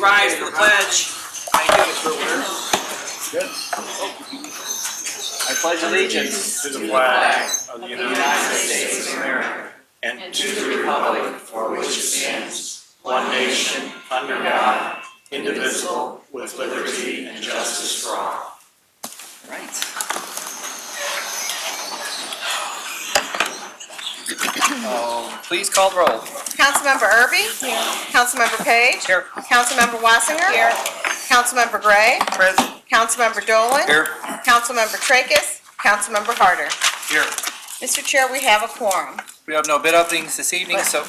rise for the pledge. Thank you, Mr. Winter. Good. I pledge allegiance to the flag of the United States of America and to the republic for which it stands, one nation, under God, indivisible, with liberty and justice for all. Right. Please call the roll. Councilmember Irby? Here. Councilmember Page? Here. Councilmember Wassinger? Here. Councilmember Gray? Present. Councilmember Dolan? Here. Councilmember Tracus? Councilmember Harder? Here. Mr. Chair, we have a quorum. We have no bid openings this evening, so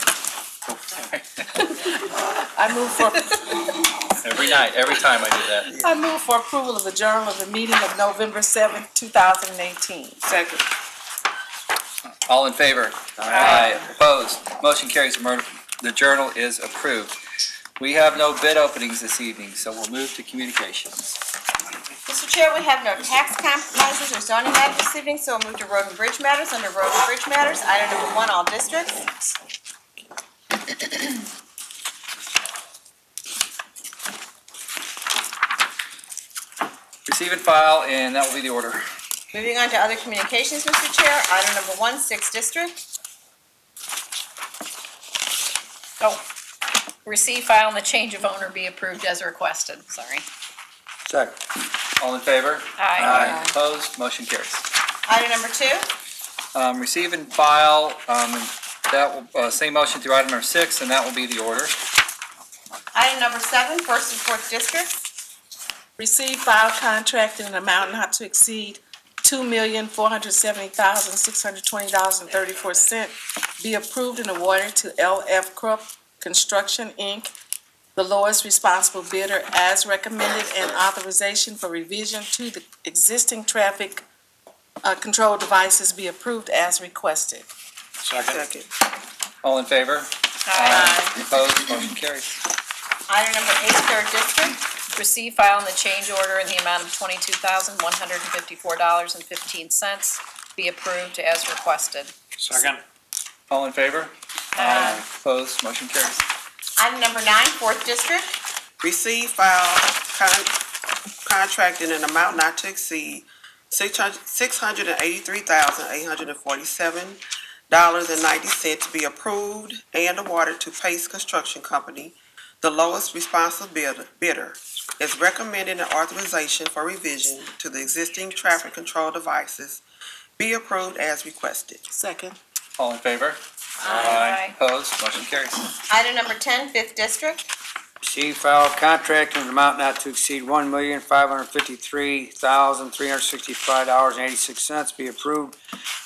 I move for every time I do that. I move for approval of the journal of the meeting of November 7th, 2018. Second. All in favor? Aye. Opposed? Motion carries. The journal is approved. We have no bid openings this evening, so we'll move to communications. Mr. Chair, we have no tax compromises or zoning matters this evening, so we'll move to road and bridge matters. Under road and bridge matters, item number 1, all districts. Receive and file, and that will be the order. Moving on to other communications, Mr. Chair, item number 1, 6th district. Oh, receive, file, and the change of owner be approved as requested. Sorry. Second. All in favor? Aye. Opposed? Motion carries. Item number 2. Receive and file, and that will, same motion through item number 6, and that will be the order. Item number 7, 1st and 4th districts. Receive, file contract in an amount not to exceed $2,470,620.34 be approved and awarded to L.F. Krupp Construction, Inc., the lowest responsible bidder, as recommended, and authorization for revision to the existing traffic control devices be approved as requested. Second. All in favor? Aye. Opposed? Motion carries. Item number 8, 3rd district. Receive, file, and the change order in the amount of $22,154.15 be approved as requested. Second. All in favor? Aye. Opposed? Motion carries. Item number 9, 4th district. Receive, file, contract in an amount not to exceed $683,847.90 be approved and awarded to Pace Construction Company, the lowest responsible bidder, is recommended an authorization for revision to the existing traffic control devices be approved as requested. Second. All in favor? Aye. Opposed? Motion carries. Item number 10, 5th district. Receive, file, contract in an amount not to exceed $1,553,365.86 be approved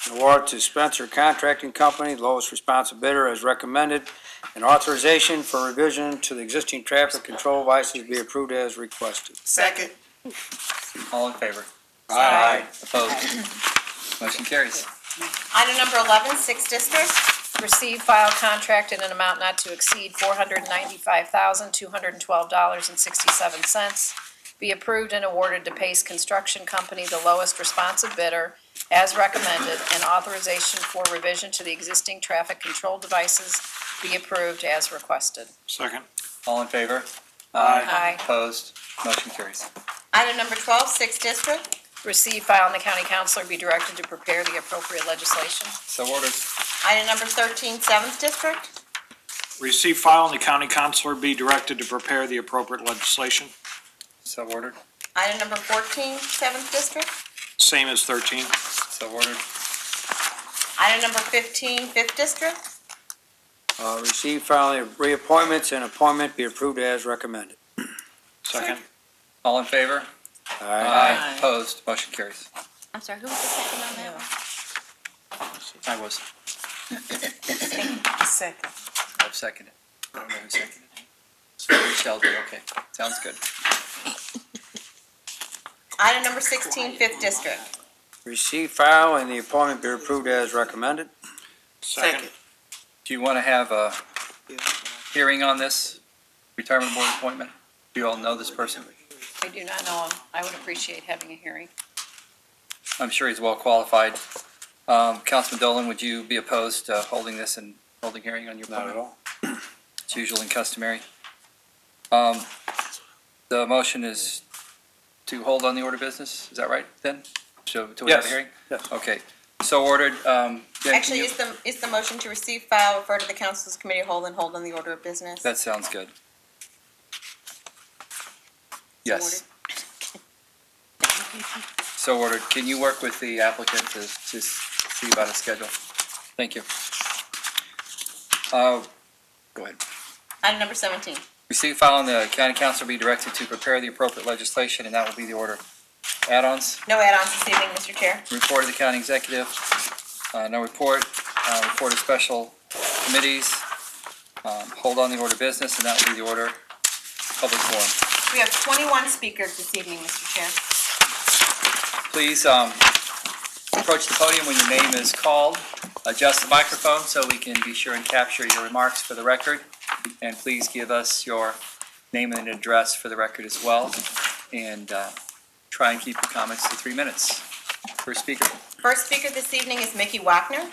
and awarded to Spencer Contracting Company, the lowest responsible bidder, as recommended, and authorization for revision to the existing traffic control devices be approved as requested. Second. All in favor? Aye. Opposed? Motion carries. Item number 11, 6th district. Receive, file, contract in an amount not to exceed $495,212.67 be approved and awarded to Pace Construction Company, the lowest responsive bidder, as recommended, and authorization for revision to the existing traffic control devices be approved as requested. Second. All in favor? Aye. Opposed? Motion carries. Item number 12, 6th district. Receive, file, and the county councilor be directed to prepare the appropriate legislation. So ordered. Item number 13, 7th district. Receive, file, and the county councilor be directed to prepare the appropriate legislation. So ordered. Item number 14, 7th district. Same as 13. So ordered. Item number 15, 5th district. Receive, file, and reappointments and appointment be approved as recommended. Second. All in favor? Aye. Opposed? Motion carries. I'm sorry, who was the second on that one? I was. Second. I've seconded. I don't know who seconded. Michelle did. Okay. Sounds good. Item number 16, 5th district. Receive, file, and the appointment be approved as recommended. Second. Do you want to have a hearing on this retirement board appointment? Do you all know this person? I do not know him. I would appreciate having a hearing. I'm sure he's well qualified. Councilman Dolan, would you be opposed to holding this and holding hearing on your appointment? Not at all. It's usual and customary. The motion is to hold on the order of business, is that right then? So, do we have a Yes. hearing? Yes. Okay, so ordered. Jen, can Actually, you- is the motion to receive, file, refer to the council's committee, hold on the order of business? That sounds good. Yes. So ordered. Can you work with the applicant to see about a schedule? Thank you. Go ahead. Item number 17. Receive, file, and the county council be directed to prepare the appropriate legislation, and that will be the order. Add-ons, No add-ons this evening, Mr. Chair. report of the county executive, no report, report of special committees, hold on the order of business, and that will be the order. Public forum. We have 21 speakers this evening, Mr. Chair. Please approach the podium when your name is called. Adjust the microphone so we can be sure and capture your remarks for the record. And please give us your name and address for the record as well. And try and keep your comments to 3 minutes. First speaker. First speaker this evening is Mickey Wagner.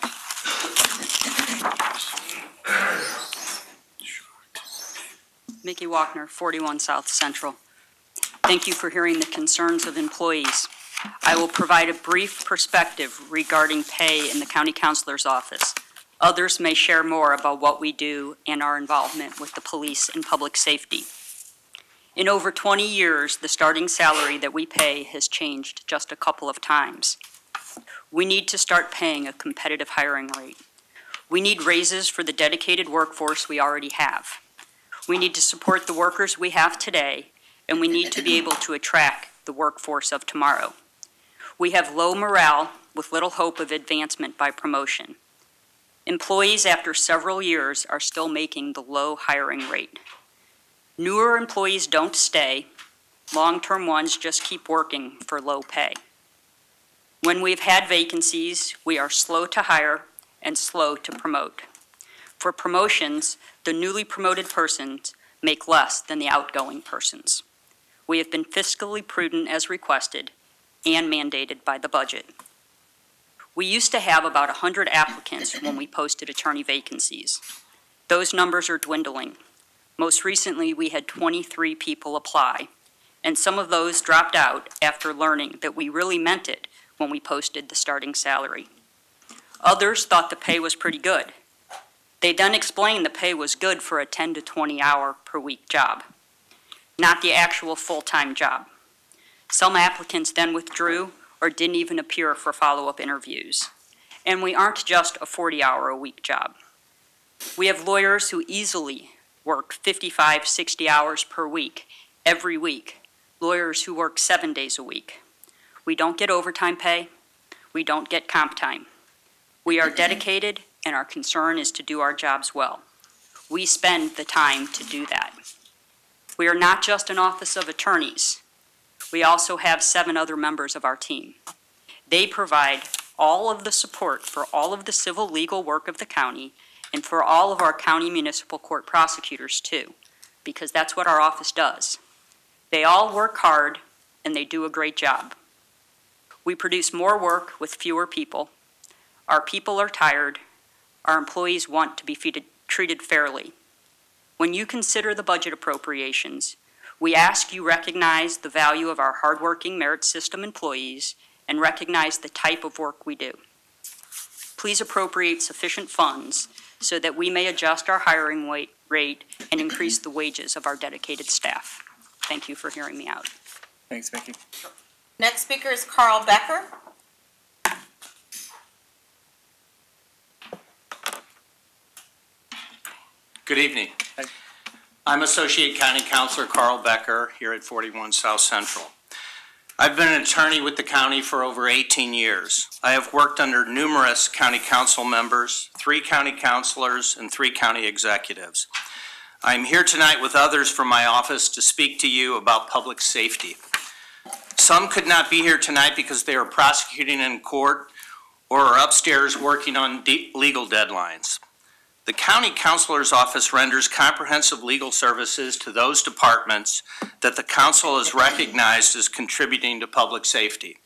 Mickey Walkner, 41 South Central. Thank you for hearing the concerns of employees. I will provide a brief perspective regarding pay in the county councilor's office. Others may share more about what we do and our involvement with the police and public safety. In over 20 years, the starting salary that we pay has changed just a couple of times. We need to start paying a competitive hiring rate. We need raises for the dedicated workforce we already have. We need to support the workers we have today, and we need to be able to attract the workforce of tomorrow. We have low morale with little hope of advancement by promotion. Employees after several years are still making the low hiring rate. Newer employees don't stay. Long-term ones just keep working for low pay. When we've had vacancies, we are slow to hire and slow to promote. For promotions, the newly promoted persons make less than the outgoing persons. We have been fiscally prudent as requested and mandated by the budget. We used to have about 100 applicants when we posted attorney vacancies. Those numbers are dwindling. Most recently, we had 23 people apply, and some of those dropped out after learning that we really meant it when we posted the starting salary. Others thought the pay was pretty good. They then explained the pay was good for a 10 to 20 hour per week job, not the actual full-time job. Some applicants then withdrew or didn't even appear for follow-up interviews. And we aren't just a 40-hour-a-week job. We have lawyers who easily work 55, 60 hours per week, every week. Lawyers who work 7 days a week. We don't get overtime pay. We don't get comp time. We are dedicated, and our concern is to do our jobs well. We spend the time to do that. We are not just an office of attorneys. We also have 7 other members of our team. They provide all of the support for all of the civil legal work of the county and for all of our county municipal court prosecutors too, because that's what our office does. They all work hard and they do a great job. We produce more work with fewer people. Our people are tired. Our employees want to be treated fairly. When you consider the budget appropriations, we ask you recognize the value of our hardworking merit system employees and recognize the type of work we do. Please appropriate sufficient funds so that we may adjust our hiring rate and increase the wages of our dedicated staff. Thank you for hearing me out. Thanks, Mickey. Next speaker is Carl Becker. Good evening. Hi. I'm Associate County Councilor Carl Becker here at 41 South Central. I've been an attorney with the county for over 18 years. I have worked under numerous county council members, 3 county councilors, and 3 county executives. I'm here tonight with others from my office to speak to you about public safety. Some could not be here tonight because they are prosecuting in court or are upstairs working on legal deadlines. The county councilor's office renders comprehensive legal services to those departments that the council has recognized as contributing to public safety.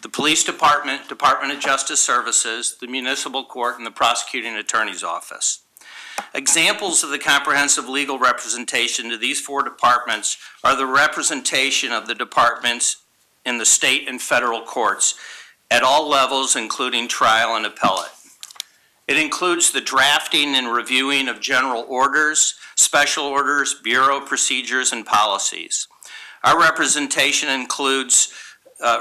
The police department, Department of Justice Services, the municipal court, and the prosecuting attorney's office. Examples of the comprehensive legal representation to these four departments are the representation of the departments in the state and federal courts at all levels, including trial and appellate. It includes the drafting and reviewing of general orders, special orders, bureau procedures, and policies. Our representation includes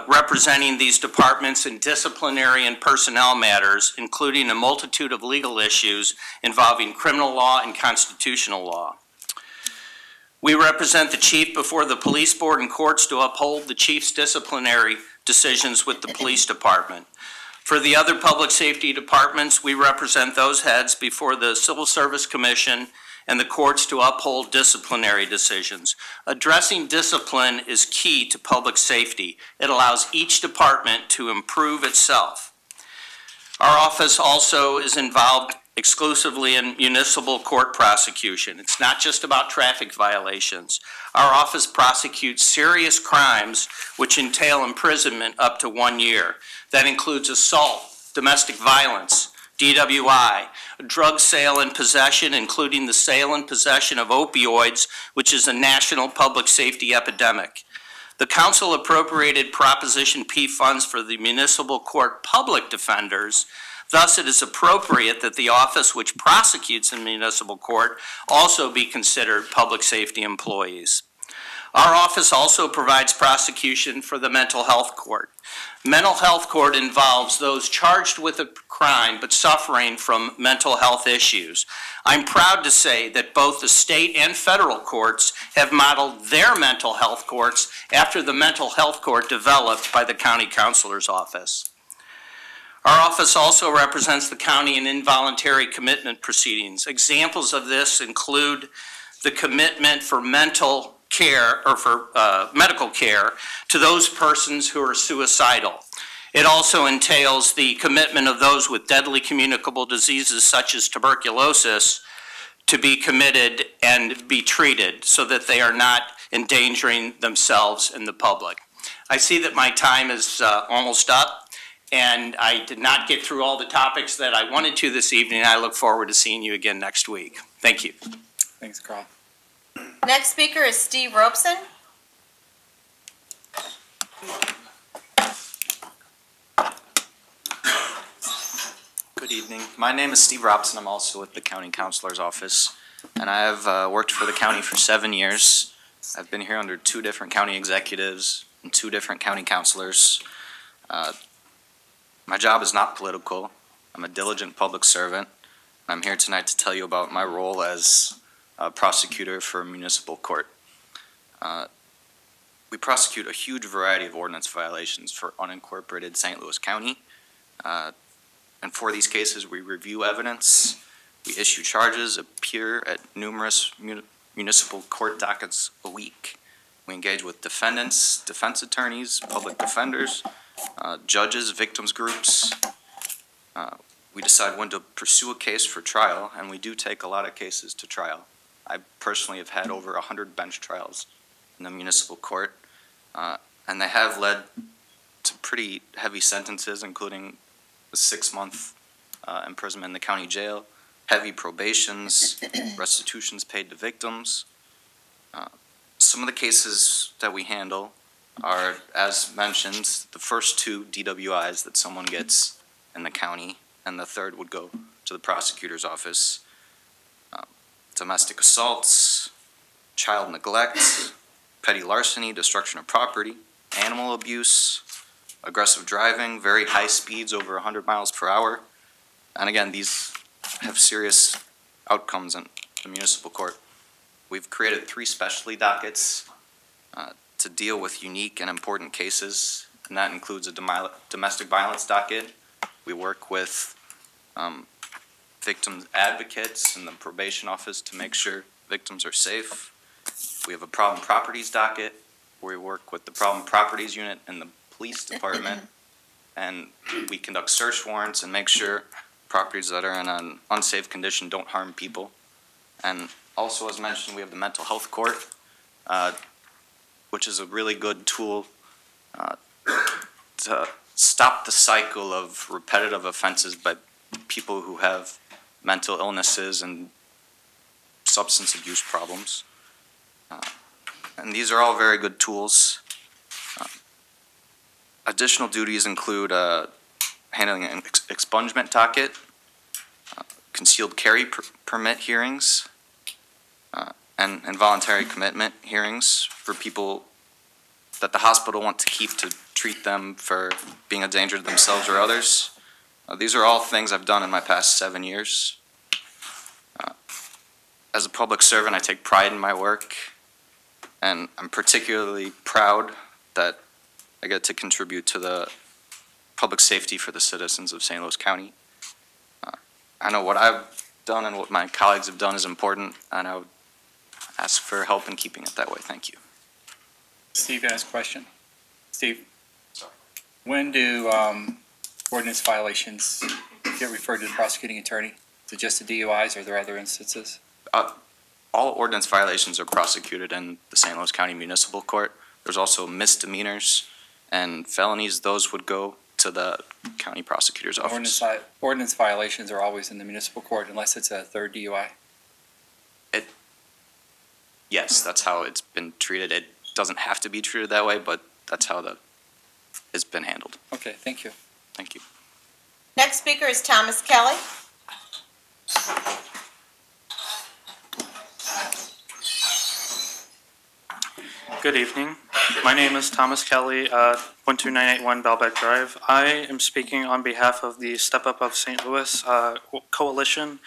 representing these departments in disciplinary and personnel matters, including a multitude of legal issues involving criminal law and constitutional law. We represent the chief before the police board and courts to uphold the chief's disciplinary decisions with the police department. For the other public safety departments, we represent those heads before the Civil Service Commission and the courts to uphold disciplinary decisions. Addressing discipline is key to public safety. It allows each department to improve itself. Our office also is involved exclusively in municipal court prosecution. It's not just about traffic violations. Our office prosecutes serious crimes which entail imprisonment up to 1 year. That includes assault, domestic violence, DWI, drug sale and possession, including the sale and possession of opioids, which is a national public safety epidemic. The council appropriated Proposition P funds for the municipal court public defenders. Thus, it is appropriate that the office which prosecutes in municipal court also be considered public safety employees. Our office also provides prosecution for the mental health court. Mental health court involves those charged with a crime but suffering from mental health issues. I'm proud to say that both the state and federal courts have modeled their mental health courts after the mental health court developed by the county counselor's office. Our office also represents the county in involuntary commitment proceedings. Examples of this include the commitment for mental care or for medical care to those persons who are suicidal. It also entails the commitment of those with deadly communicable diseases such as tuberculosis to be committed and be treated so that they are not endangering themselves and the public. I see that my time is almost up, and I did not get through all the topics that I wanted to this evening. I look forward to seeing you again next week. Thank you. Thanks, Carl. Next speaker is Steve Robeson. Good evening. My name is Steve Robson. I'm also with the County Counselor's Office, and I have worked for the county for 7 years. I've been here under 2 different county executives and 2 different county counselors. My job is not political. I'm a diligent public servant. I'm here tonight to tell you about my role as a prosecutor for municipal court. We prosecute a huge variety of ordinance violations for unincorporated St. Louis County. And for these cases, we review evidence, we issue charges, appear at numerous municipal court dockets a week. We engage with defendants, defense attorneys, public defenders, judges, victims groups. We decide when to pursue a case for trial, and we do take a lot of cases to trial. I personally have had over 100 bench trials in the municipal court, and they have led to pretty heavy sentences, including a 6-month imprisonment in the county jail, heavy probations, restitutions paid to victims. Some of the cases that we handle are, as mentioned, the first 2 DWIs that someone gets in the county, and the third would go to the prosecutor's office. Domestic assaults, child neglect, petty larceny, destruction of property, animal abuse, aggressive driving, very high speeds over 100 miles per hour. And again, these have serious outcomes in the municipal court. We've created 3 specialty dockets to deal with unique and important cases, and that includes a domestic violence docket. We work with victim advocates in the probation office to make sure victims are safe. We have a problem properties docket where we work with the problem properties unit in the police department, and we conduct search warrants and make sure properties that are in an unsafe condition don't harm people. And also, as mentioned, we have the mental health court, which is a really good tool to stop the cycle of repetitive offenses by people who have mental illnesses and substance abuse problems. And these are all very good tools. Additional duties include handling an expungement docket, concealed carry permit hearings, and involuntary commitment hearings for people that the hospital want to keep to treat them for being a danger to themselves or others. These are all things I've done in my past 7 years. As a public servant, I take pride in my work, and I'm particularly proud that I get to contribute to the public safety for the citizens of St. Louis County. I know what I've done and what my colleagues have done is important, and I would ask for help in keeping it that way. Thank you. Steve has a question. Steve, when do ordinance violations get referred to the prosecuting attorney? Is it just the DUIs or are there other instances? All ordinance violations are prosecuted in the St. Louis County Municipal Court. There's also misdemeanors and felonies. Those would go to the county prosecutor's office. Ordinance violations are always in the municipal court unless it's a third DUI? Yes, that's how it's been treated. It doesn't have to be treated that way, but that's how it's been handled. Okay, thank you. Thank you. Next speaker is Thomas Kelly. Good evening. My name is Thomas Kelly, 12981 Baalbek Drive. I am speaking on behalf of the Step Up of St. Louis Coalition,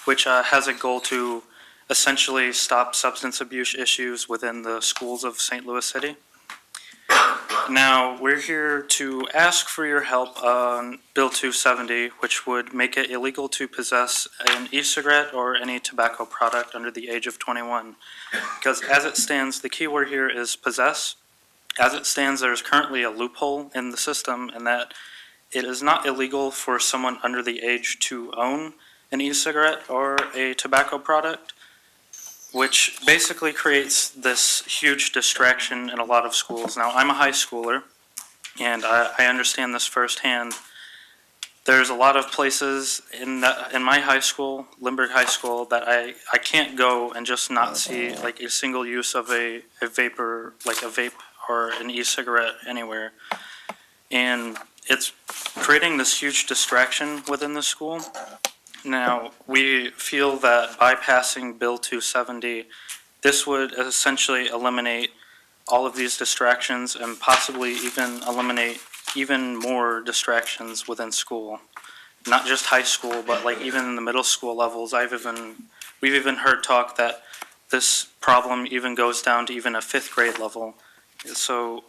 which has a goal to essentially stop substance abuse issues within the schools of St. Louis City. Now, we're here to ask for your help on Bill 270, which would make it illegal to possess an e-cigarette or any tobacco product under the age of 21. Because as it stands, the key word here is possess. As it stands, there's currently a loophole in the system in that it is not illegal for someone under the age to own an e-cigarette or a tobacco product, which basically creates this huge distraction in a lot of schools. Now, I'm a high schooler, and I understand this firsthand. There's a lot of places in my high school, Lindbergh High School, that I can't go and just not see like a single use of a vapor, like a vape or an e-cigarette anywhere. And it's creating this huge distraction within the school. Now, we feel that bypassing Bill 270, this would essentially eliminate all of these distractions and possibly even eliminate even more distractions within school. Not just high school, but like even in the middle school levels, we've even heard talk that this problem even goes down to even a 5th grade level. So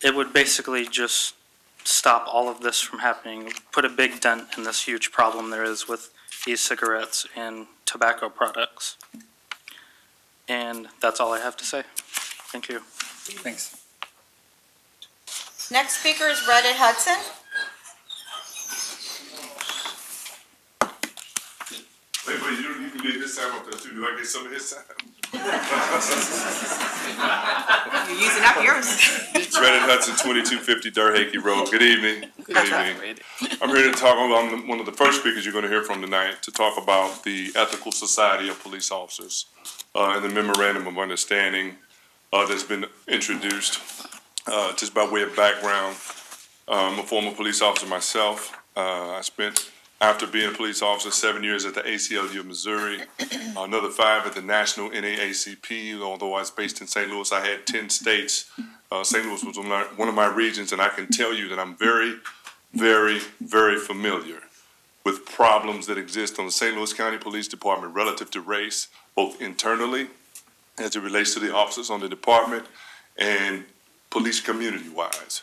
it would basically just stop all of this from happening, put a big dent in this huge problem there is with e-cigarettes and tobacco products. And that's all I have to say. Thank you. Thanks. Next speaker is Reddit Hudson. Wait, you can get this time up there too. Do I get some of his time? You're using up yours. Reddit Hudson, 2250 Durhakey Road. Good evening. Good evening. I'm here to talk about, I'm one of the first speakers you're going to hear from tonight, to talk about the Ethical Society of Police Officers and the Memorandum of Understanding that's been introduced. Just by way of background, I'm a former police officer myself. I spent, after being a police officer, 7 years at the ACLU of Missouri, another 5 at the National NAACP. Although I was based in St. Louis, I had 10 states. St. Louis was one of my regions, and I can tell you that I'm very, very, very familiar with problems that exist on the St. Louis County Police Department relative to race, both internally, as it relates to the officers on the department, and police community-wise.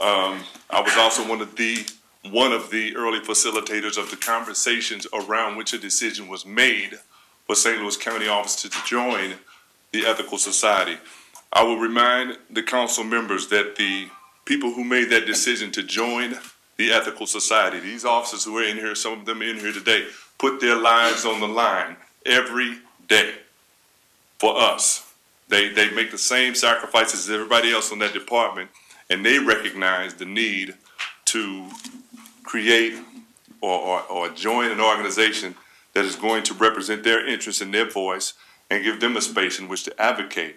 I was also one of the early facilitators of the conversations around which a decision was made for St. Louis County officers to join the Ethical Society. I will remind the council members that the people who made that decision to join the Ethical Society, these officers who are in here, some of them in here today, put their lives on the line every day for us. They make the same sacrifices as everybody else on that department, and they recognize the need to create or join an organization that is going to represent their interests and their voice and give them a space in which to advocate.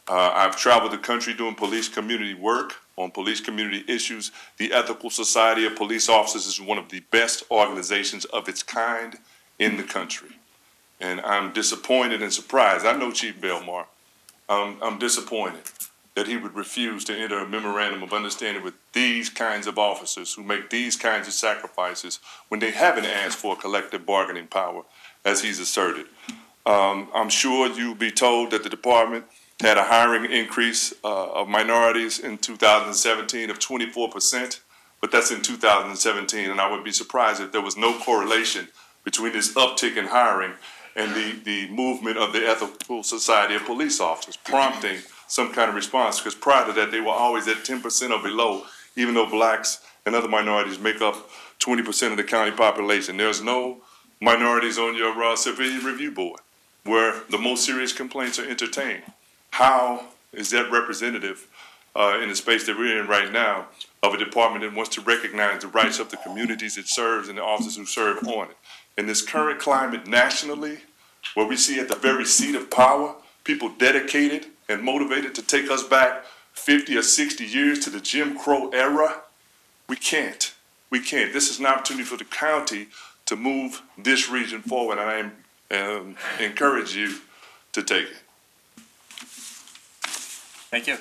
I've traveled the country doing police community work on police community issues. The Ethical Society of Police Officers is one of the best organizations of its kind in the country. And I'm disappointed and surprised. I know Chief Belmar. I'm disappointed that he would refuse to enter a memorandum of understanding with these kinds of officers who make these kinds of sacrifices when they haven't asked for collective bargaining power, as he's asserted. I'm sure you'll be told that the department had a hiring increase of minorities in 2017 of 24%, but that's in 2017, and I would be surprised if there was no correlation between this uptick in hiring and the movement of the Ethical Society of Police Officers, prompting some kind of response, because prior to that, they were always at 10% or below, even though blacks and other minorities make up 20% of the county population. There's no minorities on your civilian review board where the most serious complaints are entertained. How is that representative in the space that we're in right now of a department that wants to recognize the rights of the communities it serves and the officers who serve on it? In this current climate nationally, where we see at the very seat of power, people dedicated and motivated to take us back 50 or 60 years to the Jim Crow era, we can't. We can't. This is an opportunity for the county to move this region forward, and I encourage you to take it. Thank you.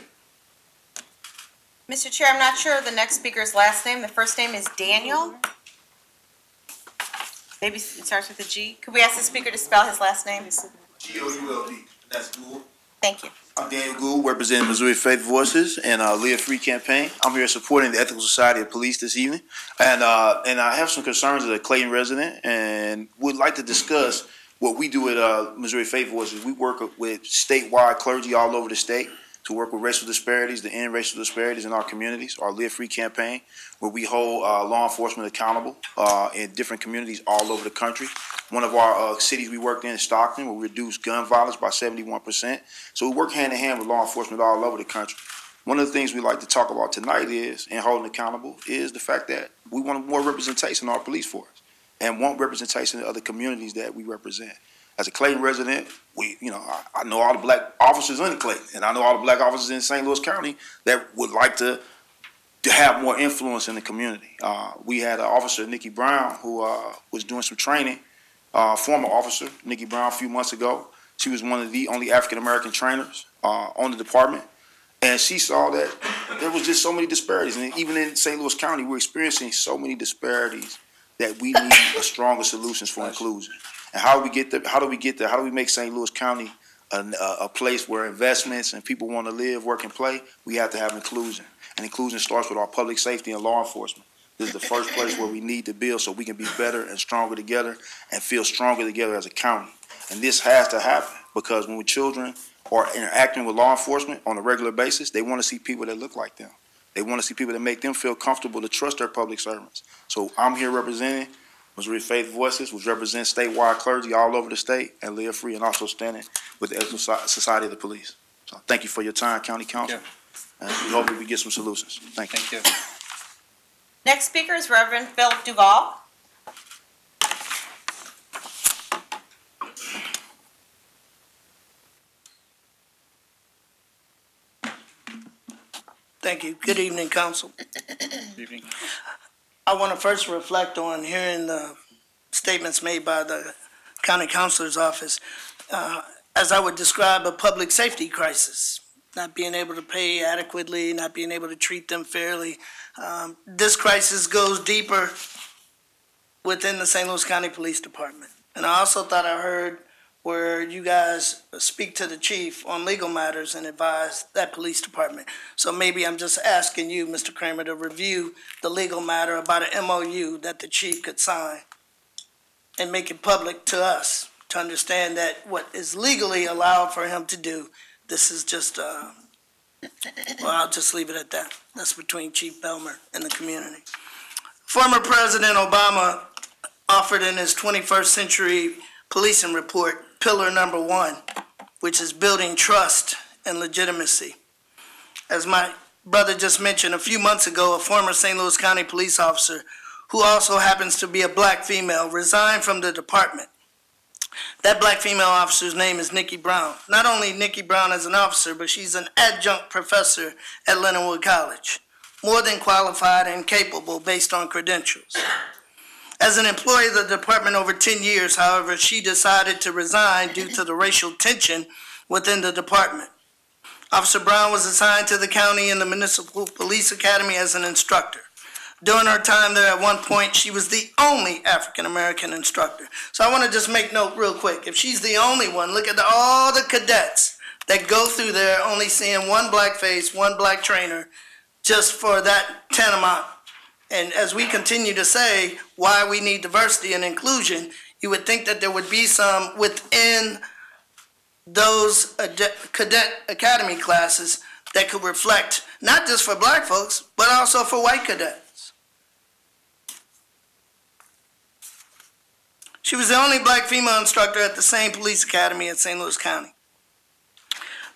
Mr. Chair, I'm not sure of the next speaker's last name. The first name is Daniel. Maybe it starts with a G. Could we ask the speaker to spell his last name? G-O-U-L-D. That's Gould. Thank you. I'm Daniel Gould, representing Missouri Faith Voices and Live Free campaign. I'm here supporting the Ethical Society of Police this evening. And I have some concerns as a Clayton resident and would like to discuss what we do at Missouri Faith Voices. We work with statewide clergy all over the state to work with racial disparities, to end racial disparities in our communities. Our Live Free campaign, where we hold law enforcement accountable in different communities all over the country. One of our cities we worked in is Stockton, where we reduced gun violence by 71%. So we work hand in hand with law enforcement all over the country. One of the things we like to talk about tonight is, and holding accountable, is the fact that we want more representation in our police force and want representation in other communities that we represent. As a Clayton resident, I know all the black officers in Clayton, and I know all the black officers in St. Louis County that would like to have more influence in the community. We had an officer, Nikki Brown, who was doing some training, former officer, Nikki Brown, a few months ago. She was one of the only African-American trainers on the department, and she saw that there was just so many disparities. And even in St. Louis County, we're experiencing so many disparities that we need a stronger solutions for inclusion. And how do we get there? How do we make St. Louis County a place where investments and people want to live, work, and play? We have to have inclusion. And inclusion starts with our public safety and law enforcement. This is the first place where we need to build so we can be better and stronger together and feel stronger together as a county. And this has to happen because when children are interacting with law enforcement on a regular basis, they want to see people that look like them. They want to see people that make them feel comfortable to trust their public servants. So I'm here representing Missouri Faith Voices, which represents statewide clergy all over the state, and Live Free, and also standing with the Ethical Society of the Police. So thank you for your time, County Council, and we hope we get some solutions. Thank you. Thank you. Next speaker is Reverend Philip Duval. Thank you. Good evening, Council. Good evening. I want to first reflect on hearing the statements made by the County Councilor's Office as I would describe a public safety crisis, not being able to pay adequately, not being able to treat them fairly. This crisis goes deeper within the St. Louis County Police Department. And I also thought I heard where you guys speak to the chief on legal matters and advise that police department. So maybe I'm just asking you, Mr. Kramer, to review the legal matter about an MOU that the chief could sign and make it public to us to understand that what is legally allowed for him to do, this is just, well, I'll just leave it at that. That's between Chief Belmer and the community. Former President Obama offered in his 21st century policing report, pillar number 1, which is building trust and legitimacy. As my brother just mentioned, a few months ago, a former St. Louis County police officer, who also happens to be a black female, resigned from the department That black female officer's name is Nikki Brown. Not only Nikki Brown as an officer, but she's an adjunct professor at Leonardwood College. More than qualified and capable based on credentials. As an employee of the department over 10 years, however, she decided to resign due to the racial tension within the department. Officer Brown was assigned to the county and the Municipal Police Academy as an instructor. During her time there, at one point, she was the only African-American instructor. So I want to just make note real quick. If she's the only one, look at all the cadets that go through there only seeing one black face, one black trainer, just for that tantamount. And as we continue to say why we need diversity and inclusion, you would think that there would be some within those cadet academy classes that could reflect not just for black folks, but also for white cadets. She was the only black female instructor at the same police academy in St. Louis County.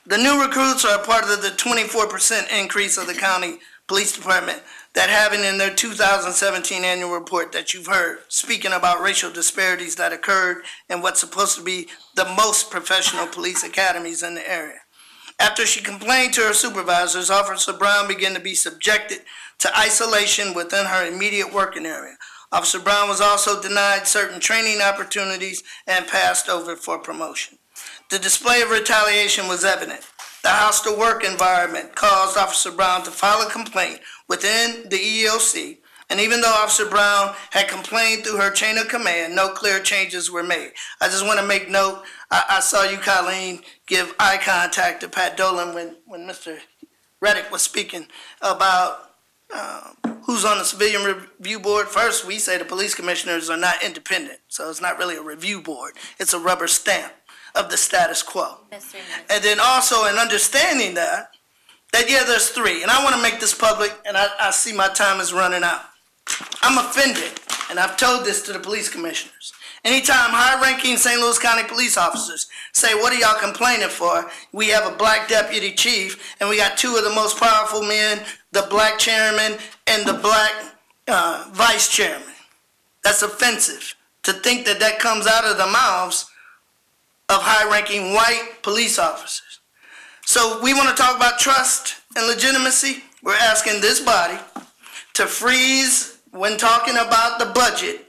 The new recruits are a part of the 24% increase of the county police department that having in their 2017 annual report that you've heard, speaking about racial disparities that occurred in what's supposed to be the most professional police academies in the area. After she complained to her supervisors, Officer Brown began to be subjected to isolation within her immediate working area. Officer Brown was also denied certain training opportunities and passed over for promotion. The display of retaliation was evident. The hostile work environment caused Officer Brown to file a complaint within the EEOC, and even though Officer Brown had complained through her chain of command, no clear changes were made. I just want to make note, I saw you, Colleen, give eye contact to Pat Dolan when Mr. Reddick was speaking about who's on the civilian review board. First, we say the police commissioners are not independent, so it's not really a review board. It's a rubber stamp of the status quo. And then also in understanding that yeah, there's three. And I want to make this public, and I see my time is running out. I'm offended, and I've told this to the police commissioners. Anytime high-ranking St. Louis County police officers say, what are y'all complaining for? We have a black deputy chief, and we got two of the most powerful men, the black chairman and the black vice chairman. That's offensive to think that that comes out of the mouths of high-ranking white police officers. So we want to talk about trust and legitimacy. We're asking this body to freeze when talking about the budget,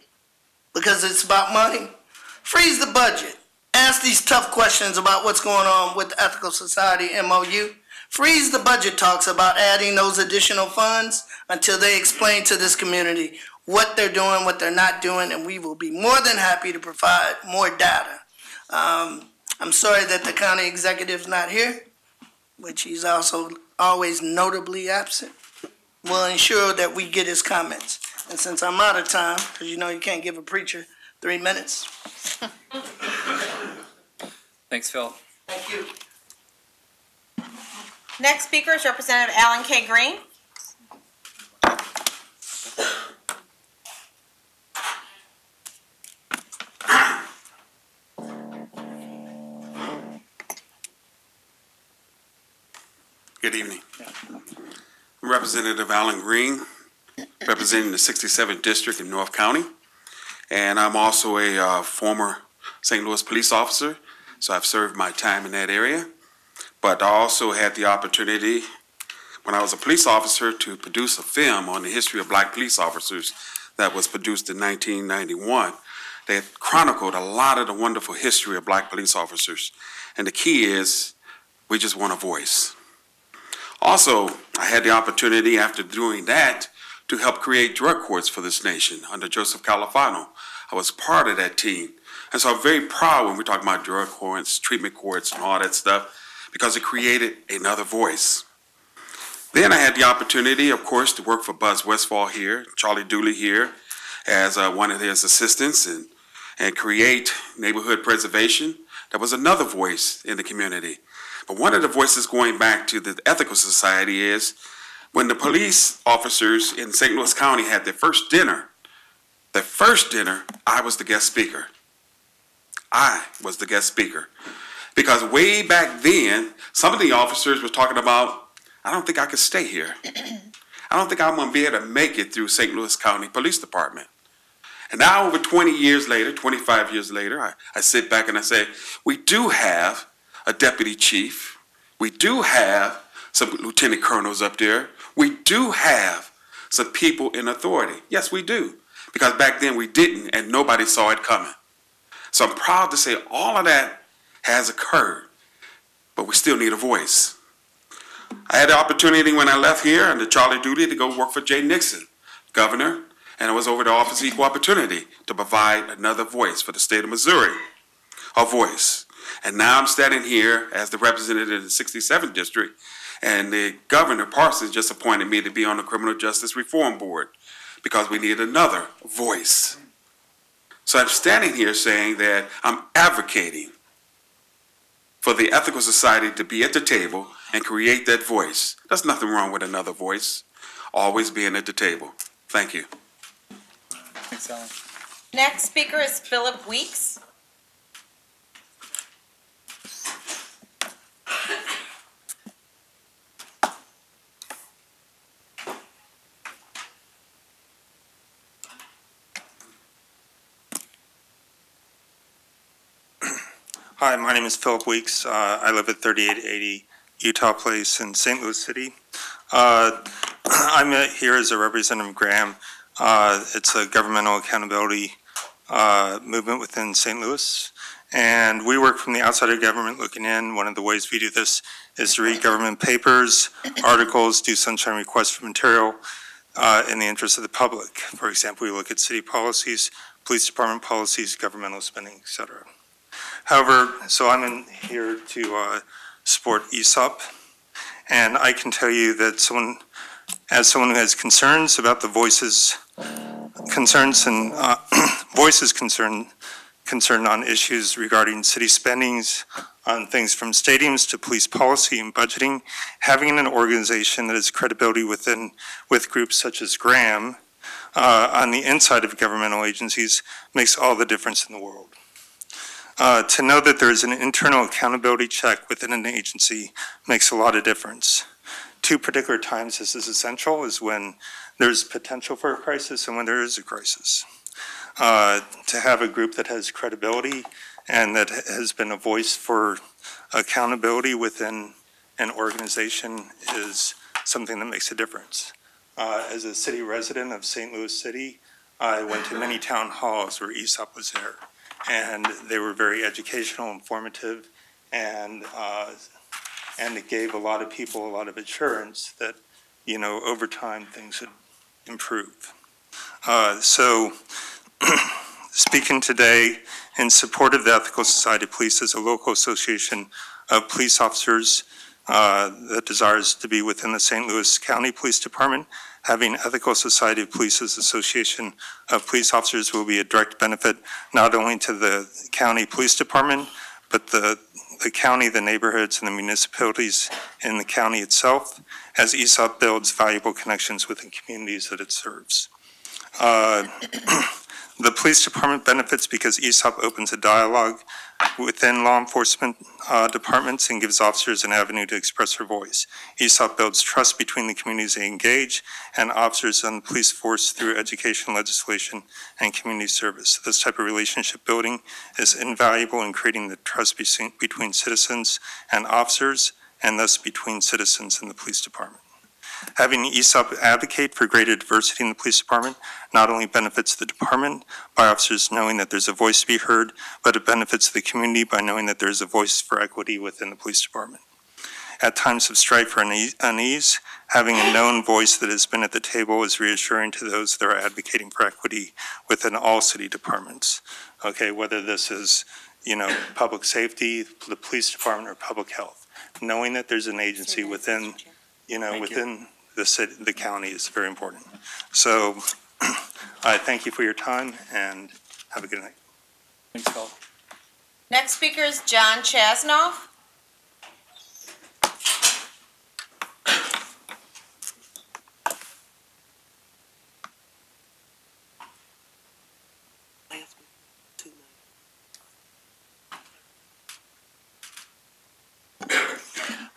because it's about money. Freeze the budget. Ask these tough questions about what's going on with the Ethical Society MOU. Freeze the budget talks about adding those additional funds until they explain to this community what they're doing, what they're not doing, and we will be more than happy to provide more data. I'm sorry that the county executive's not here, which he's also always notably absent. We'll ensure that we get his comments. And since I'm out of time, because you know you can't give a preacher 3 minutes. Thanks, Phil. Thank you. Next speaker is Representative Alan K. Green. Good evening. I'm Representative Alan Green, representing the 67th District in North County, and I'm also a former St. Louis police officer, so I've served my time in that area. But I also had the opportunity, when I was a police officer, to produce a film on the history of black police officers that was produced in 1991 that chronicled a lot of the wonderful history of black police officers. And the key is, we just want a voice. Also, I had the opportunity after doing that to help create drug courts for this nation under Joseph Califano. I was part of that team. And so I'm very proud when we talk about drug courts, treatment courts, and all that stuff, because it created another voice. Then I had the opportunity, of course, to work for Buzz Westfall here, Charlie Dooley here, as one of his assistants, and create neighborhood preservation. That was another voice in the community. But one of the voices going back to the Ethical Society is when the police officers in St. Louis County had their first dinner, I was the guest speaker. I was the guest speaker. Because way back then, some of the officers were talking about, I don't think I could stay here. I don't think I'm going to be able to make it through St. Louis County Police Department. And now over 20 years later, 25 years later, I sit back and I say, we do have a deputy chief. We do have some lieutenant colonels up there. We do have some people in authority. Yes, we do. Because back then we didn't and nobody saw it coming. So I'm proud to say all of that has occurred, but we still need a voice. I had the opportunity when I left here under Charlie Duty to go work for Jay Nixon, governor, and I was over the Office of Equal Opportunity to provide another voice for the state of Missouri, a voice. And now I'm standing here as the representative of the 67th District, and the governor, Parsons, just appointed me to be on the Criminal Justice Reform Board because we need another voice. So I'm standing here saying that I'm advocating for the Ethical Society to be at the table and create that voice. There's nothing wrong with another voice, always being at the table. Thank you. Thanks, Alan. Next speaker is Philip Weeks. Hi, my name is Philip Weeks. I live at 3880 Utah Place in St. Louis City. I'm here as a representative of Graham. It's a governmental accountability movement within St. Louis. And we work from the outside of government looking in. One of the ways we do this is to read government papers, articles, do sunshine requests for material in the interest of the public. For example, we look at city policies, police department policies, governmental spending, et cetera. However, so I'm in here to support ESOP, and I can tell you that as someone who has concerns about the voices concerned on issues regarding city spendings, on things from stadiums to police policy and budgeting, having an organization that has credibility with groups such as Graham on the inside of governmental agencies makes all the difference in the world. To know that there is an internal accountability check within an agency makes a lot of difference. Two particular times this is essential is when there's potential for a crisis and when there is a crisis. To have a group that has credibility and that has been a voice for accountability within an organization is something that makes a difference. As a city resident of St. Louis City, I went to many town halls where ESOP was there. And they were very educational, informative, and it gave a lot of people a lot of assurance that, you know, over time things would improve. So speaking today in support of the Ethical Society of Police as a local association of police officers that desires to be within the St. Louis County Police Department, having Ethical Society of Police as Association of Police Officers will be a direct benefit not only to the county police department, but the county, the neighborhoods, and the municipalities in the county itself, as ESOP builds valuable connections within communities that it serves. The police department benefits because ESOP opens a dialogue within law enforcement departments and gives officers an avenue to express their voice. ESOP builds trust between the communities they engage and officers and the police force through education, legislation, and community service. This type of relationship building is invaluable in creating the trust between citizens and officers, and thus between citizens and the police department. Having ESOP advocate for greater diversity in the police department not only benefits the department by officers knowing that there's a voice to be heard, but it benefits the community by knowing that there's a voice for equity within the police department. At times of strife or unease, having a known voice that has been at the table is reassuring to those that are advocating for equity within all city departments. Okay, whether this is, you know, public safety, the police department, or public health. Knowing that there's an agency within, you know, within the city, the county is very important. So I thank you for your time and have a good night. Thanks, Paul. Next speaker is John Chasnoff.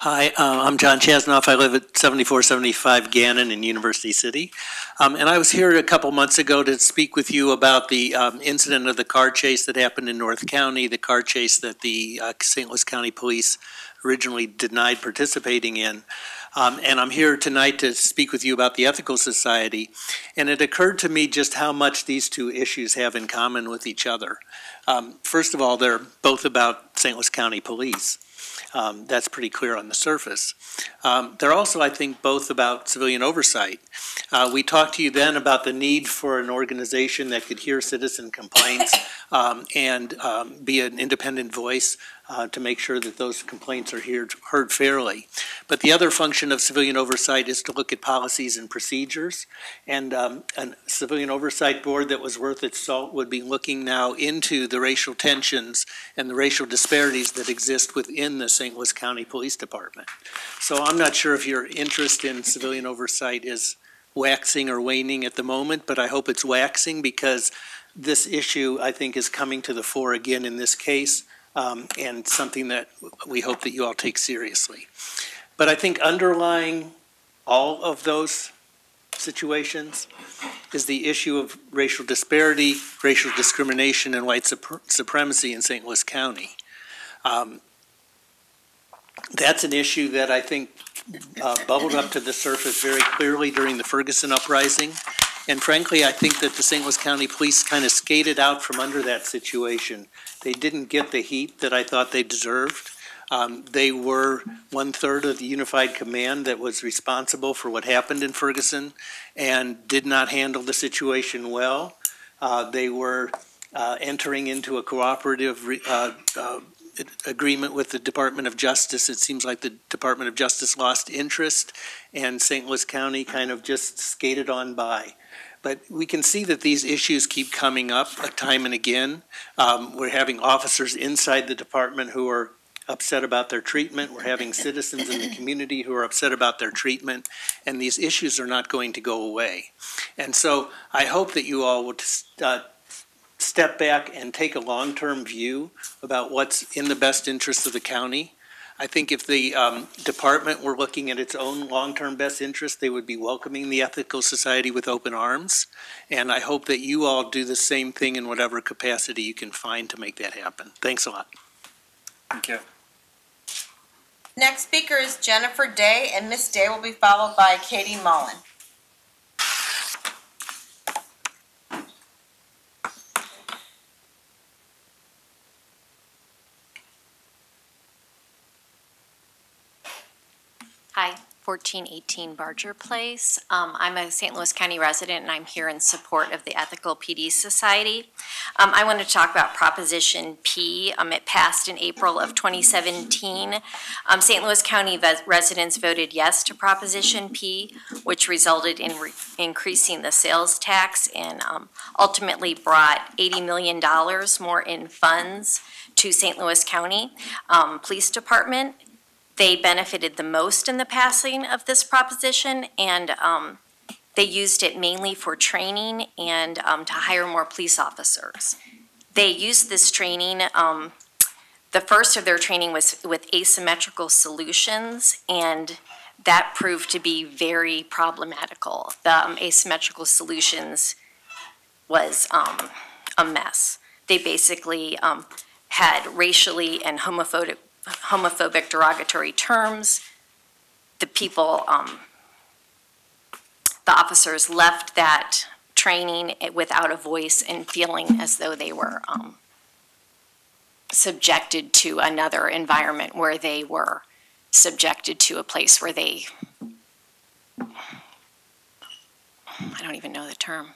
Hi, I'm John Chasnoff. I live at 7475 Gannon in University City. And I was here a couple months ago to speak with you about the incident of the car chase that happened in North County, the car chase that the St. Louis County Police originally denied participating in. And I'm here tonight to speak with you about the Ethical Society. And it occurred to me just how much these two issues have in common with each other. First of all, they're both about St. Louis County Police. That's pretty clear on the surface. They're also, I think, both about civilian oversight. We talked to you then about the need for an organization that could hear citizen complaints and be an independent voice to make sure that those complaints are heard fairly. But the other function of civilian oversight is to look at policies and procedures. And a civilian oversight board that was worth its salt would be looking now into the racial tensions and the racial disparities that exist within the St. Louis County Police Department. So I'm not sure if your interest in civilian oversight is waxing or waning at the moment, but I hope it's waxing because this issue, I think, is coming to the fore again in this case. And something that we hope that you all take seriously. But I think underlying all of those situations is the issue of racial disparity, racial discrimination, and white supremacy in St. Louis County. That's an issue that I think bubbled up to the surface very clearly during the Ferguson uprising. And frankly, I think that the St. Louis County Police kind of skated out from under that situation. They didn't get the heat that I thought they deserved. They were 1/3 of the unified command that was responsible for what happened in Ferguson and did not handle the situation well. They were entering into a cooperative agreement with the Department of Justice. It seems like the Department of Justice lost interest and St. Louis County kind of just skated on by. But we can see that these issues keep coming up time and again. We're having officers inside the department who are upset about their treatment. We're having citizens in the community who are upset about their treatment. And these issues are not going to go away. And so I hope that you all will step back and take a long-term view about what's in the best interest of the county. I think if the department were looking at its own long-term best interest, they would be welcoming the Ethical Society with open arms. And I hope that you all do the same thing in whatever capacity you can find to make that happen. Thanks a lot. Thank you. Next speaker is Jennifer Day, and Ms. Day will be followed by Katie Mullen. Hi, 1418 Barger Place. I'm a St. Louis County resident and I'm here in support of the Ethical PD Society. I want to talk about Proposition P. It passed in April of 2017. St. Louis County residents voted yes to Proposition P, which resulted in increasing the sales tax and ultimately brought $80 million more in funds to St. Louis County Police Department. They benefited the most in the passing of this proposition, and they used it mainly for training and to hire more police officers. They used this training, the first of their training was with asymmetrical solutions, and that proved to be very problematical. The asymmetrical solutions was a mess. They basically had racially and homophobic derogatory terms. The people, the officers left that training without a voice and feeling as though they were subjected to another environment where they were subjected to a place where they, I don't even know the term,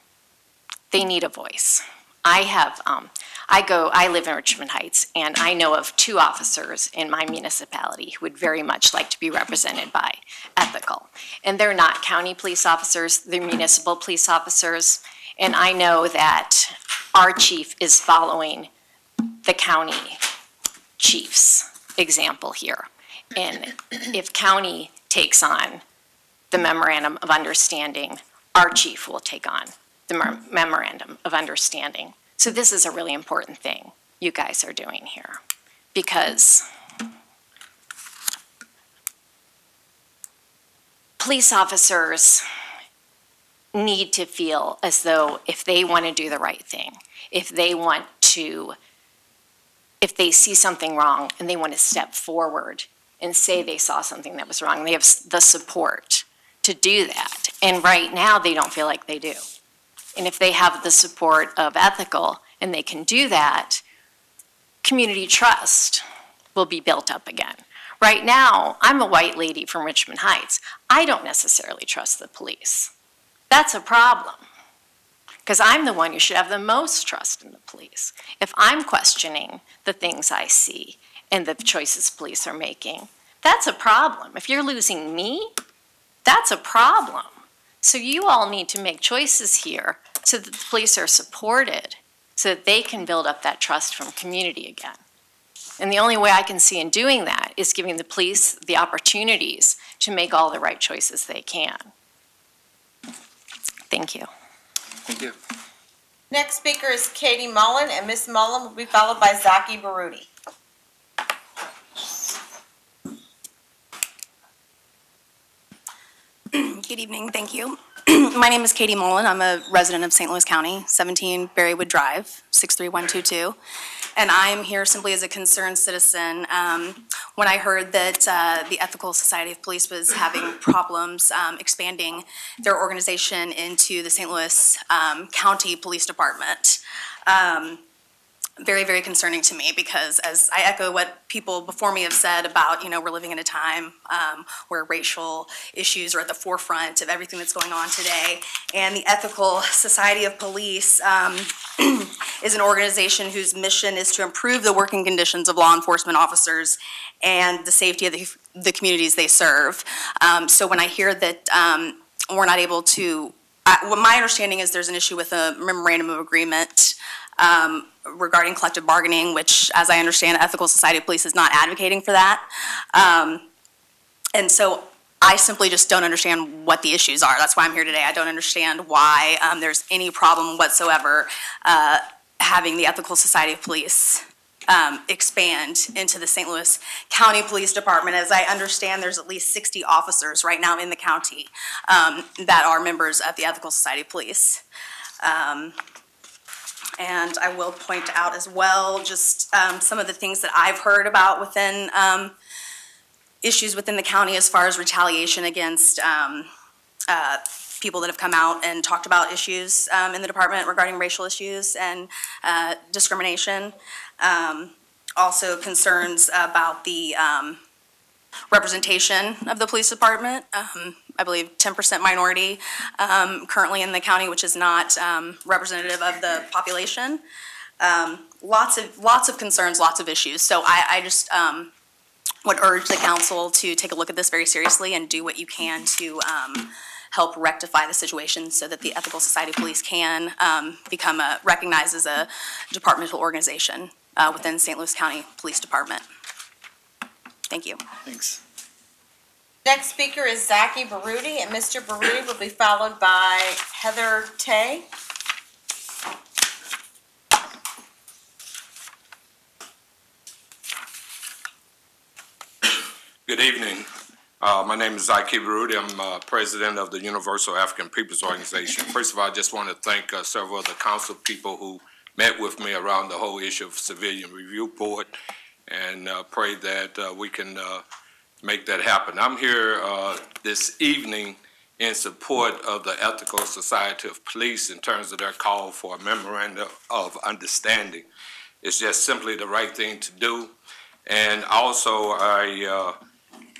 they need a voice. I live in Richmond Heights, and I know of 2 officers in my municipality who would very much like to be represented by Ethical. And they're not county police officers, they're municipal police officers. And I know that our chief is following the county chief's example here. And if county takes on the memorandum of understanding, our chief will take on the memorandum of understanding. So this is a really important thing you guys are doing here, because police officers need to feel as though if they want to do the right thing, if they see something wrong and they want to step forward and say they saw something that was wrong, they have the support to do that. And right now, they don't feel like they do. And if they have the support of ethical and they can do that, community trust will be built up again. Right now, I'm a white lady from Richmond Heights. I don't necessarily trust the police. That's a problem, because I'm the one who should have the most trust in the police. If I'm questioning the things I see and the choices police are making, that's a problem. If you're losing me, that's a problem. So you all need to make choices here so that the police are supported, so that they can build up that trust from community again. And the only way I can see in doing that is giving the police the opportunities to make all the right choices they can. Thank you. Thank you. Next speaker is Katie Mullen, and Ms. Mullen will be followed by Zaki Baruti. Good evening, thank you. My name is Katie Mullen. I'm a resident of St. Louis County, 17 Berrywood Drive, 63122. And I am here simply as a concerned citizen. When I heard that the Ethical Society of Police was having problems expanding their organization into the St. Louis County Police Department, very, very concerning to me, because as I echo what people before me have said about, we're living in a time where racial issues are at the forefront of everything that's going on today. And the Ethical Society of Police is an organization whose mission is to improve the working conditions of law enforcement officers and the safety of the communities they serve. So when I hear that we're not able to, well, my understanding is there's an issue with a memorandum of agreement regarding collective bargaining, which, as I understand, Ethical Society of Police is not advocating for that. And so I simply just don't understand what the issues are. That's why I'm here today. I don't understand why there's any problem whatsoever having the Ethical Society of Police expand into the St. Louis County Police Department. As I understand, there's at least 60 officers right now in the county that are members of the Ethical Society of Police. And I will point out as well just some of the things that I've heard about within issues within the county as far as retaliation against people that have come out and talked about issues in the department regarding racial issues and discrimination. Also concerns about the representation of the police department. I believe 10% minority currently in the county, which is not representative of the population. Lots of concerns, lots of issues. So I just would urge the council to take a look at this very seriously and do what you can to help rectify the situation so that the Ethical Society of Police can become recognized as a departmental organization within St. Louis County Police Department. Thank you. Thanks. Next speaker is Zaki Baruti, and Mr. Baruti will be followed by Heather Tay. Good evening. My name is Zaki Baruti. I'm president of the Universal African Peoples Organization. First of all, I just want to thank several of the council people who met with me around the whole issue of Civilian Review Board, and pray that we can make that happen. I'm here this evening in support of the Ethical Society of Police in terms of their call for a memorandum of understanding. It's just simply the right thing to do. And also I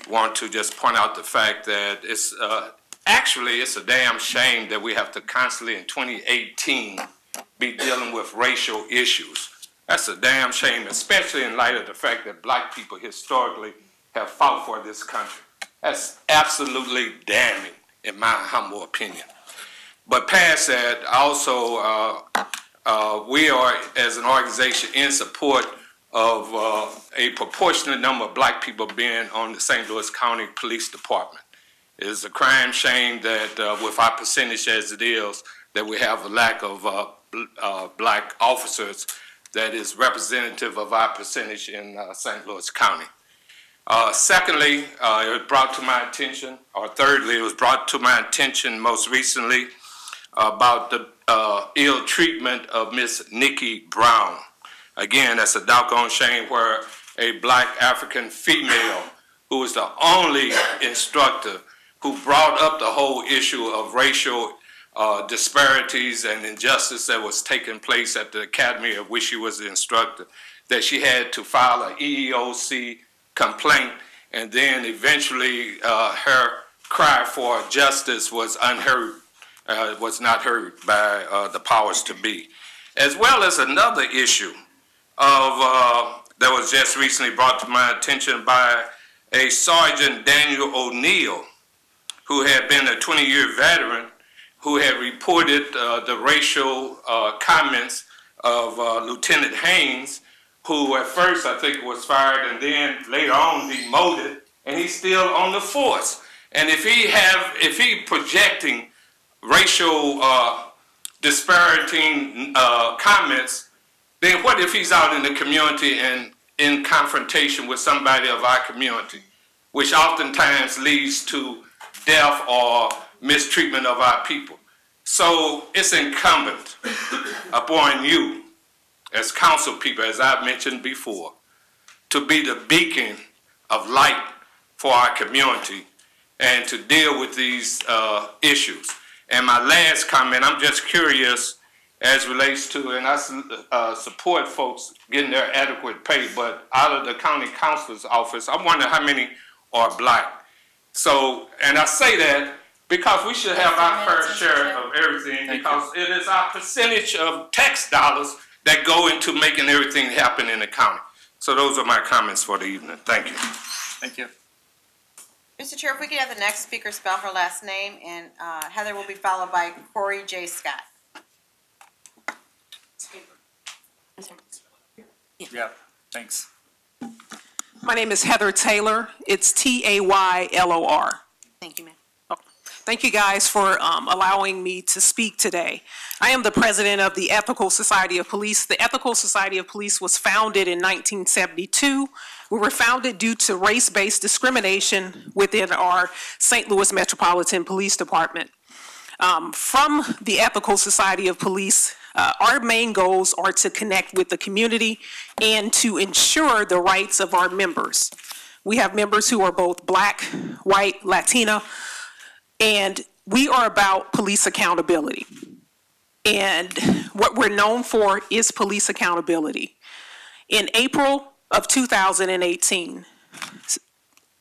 want to just point out the fact that it's actually it's a damn shame that we have to constantly in 2018 be dealing with racial issues. That's a damn shame, especially in light of the fact that black people historically have fought for this country. That's absolutely damning, in my humble opinion. But past that, also, we are, as an organization, in support of a proportionate number of black people being on the St. Louis County Police Department. It is a crime shame that with our percentage as it is, that we have a lack of black officers that is representative of our percentage in St. Louis County. Secondly, it was brought to my attention, or thirdly, it was brought to my attention most recently about the ill treatment of Miss Nikki Brown. Again, that's a doggone shame where a black African female who was the only instructor who brought up the whole issue of racial disparities and injustice that was taking place at the academy of which she was the instructor, that she had to file an EEOC complaint, and then eventually her cry for justice was unheard, was not heard by the powers to be. As well as another issue of that was just recently brought to my attention by a Sergeant Daniel O'Neill, who had been a 20-year veteran, who had reported the racial comments of Lieutenant Haynes, who at first I think was fired and then later on demoted, and he's still on the force. And if he projecting racial disparaging comments, then what if he's out in the community and in confrontation with somebody of our community, which oftentimes leads to death or mistreatment of our people? So it's incumbent upon you as council people, as I've mentioned before, to be the beacon of light for our community and to deal with these issues. And my last comment, I'm just curious as relates to, and I support folks getting their adequate pay, but out of the county councilor's office, I wonder how many are black. So, and I say that because we should have our fair share of everything, because it is our percentage of tax dollars that go into making everything happen in the county. So those are my comments for the evening. Thank you. Thank you. Mr. Chair, if we could have the next speaker spell her last name, and Heather will be followed by Corey J. Scott. Yeah, thanks. My name is Heather Taylor. It's Taylor. Thank you, ma'am. Thank you guys for allowing me to speak today. I am the president of the Ethical Society of Police. The Ethical Society of Police was founded in 1972. We were founded due to race-based discrimination within our St. Louis Metropolitan Police Department. From the Ethical Society of Police, our main goals are to connect with the community and to ensure the rights of our members. We have members who are both black, white, Latina, and we are about police accountability. And what we're known for is police accountability. In April of 2018,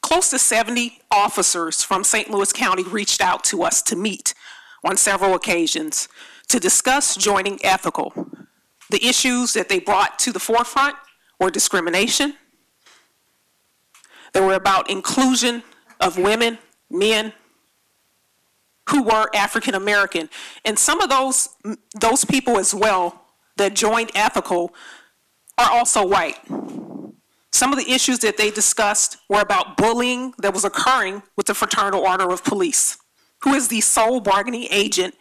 close to 70 officers from St. Louis County reached out to us to meet on several occasions to discuss joining Ethical. The issues that they brought to the forefront were discrimination. They were about inclusion of women, men who were African American. And some of those people as well that joined Ethical are also white. Some of the issues that they discussed were about bullying that was occurring with the Fraternal Order of Police, who is the sole bargaining agent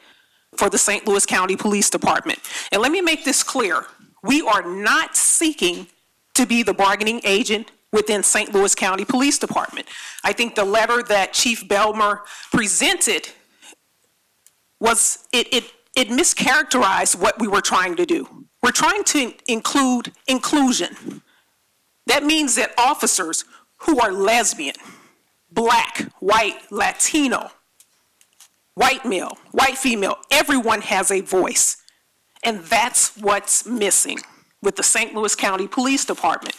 for the St. Louis County Police Department. And let me make this clear. We are not seeking to be the bargaining agent within St. Louis County Police Department. I think the letter that Chief Belmer presented was, it mischaracterized what we were trying to do. We're trying to include inclusion. That means that officers who are lesbian, black, white, Latino, white male, white female, everyone has a voice. And that's what's missing with the St. Louis County Police Department.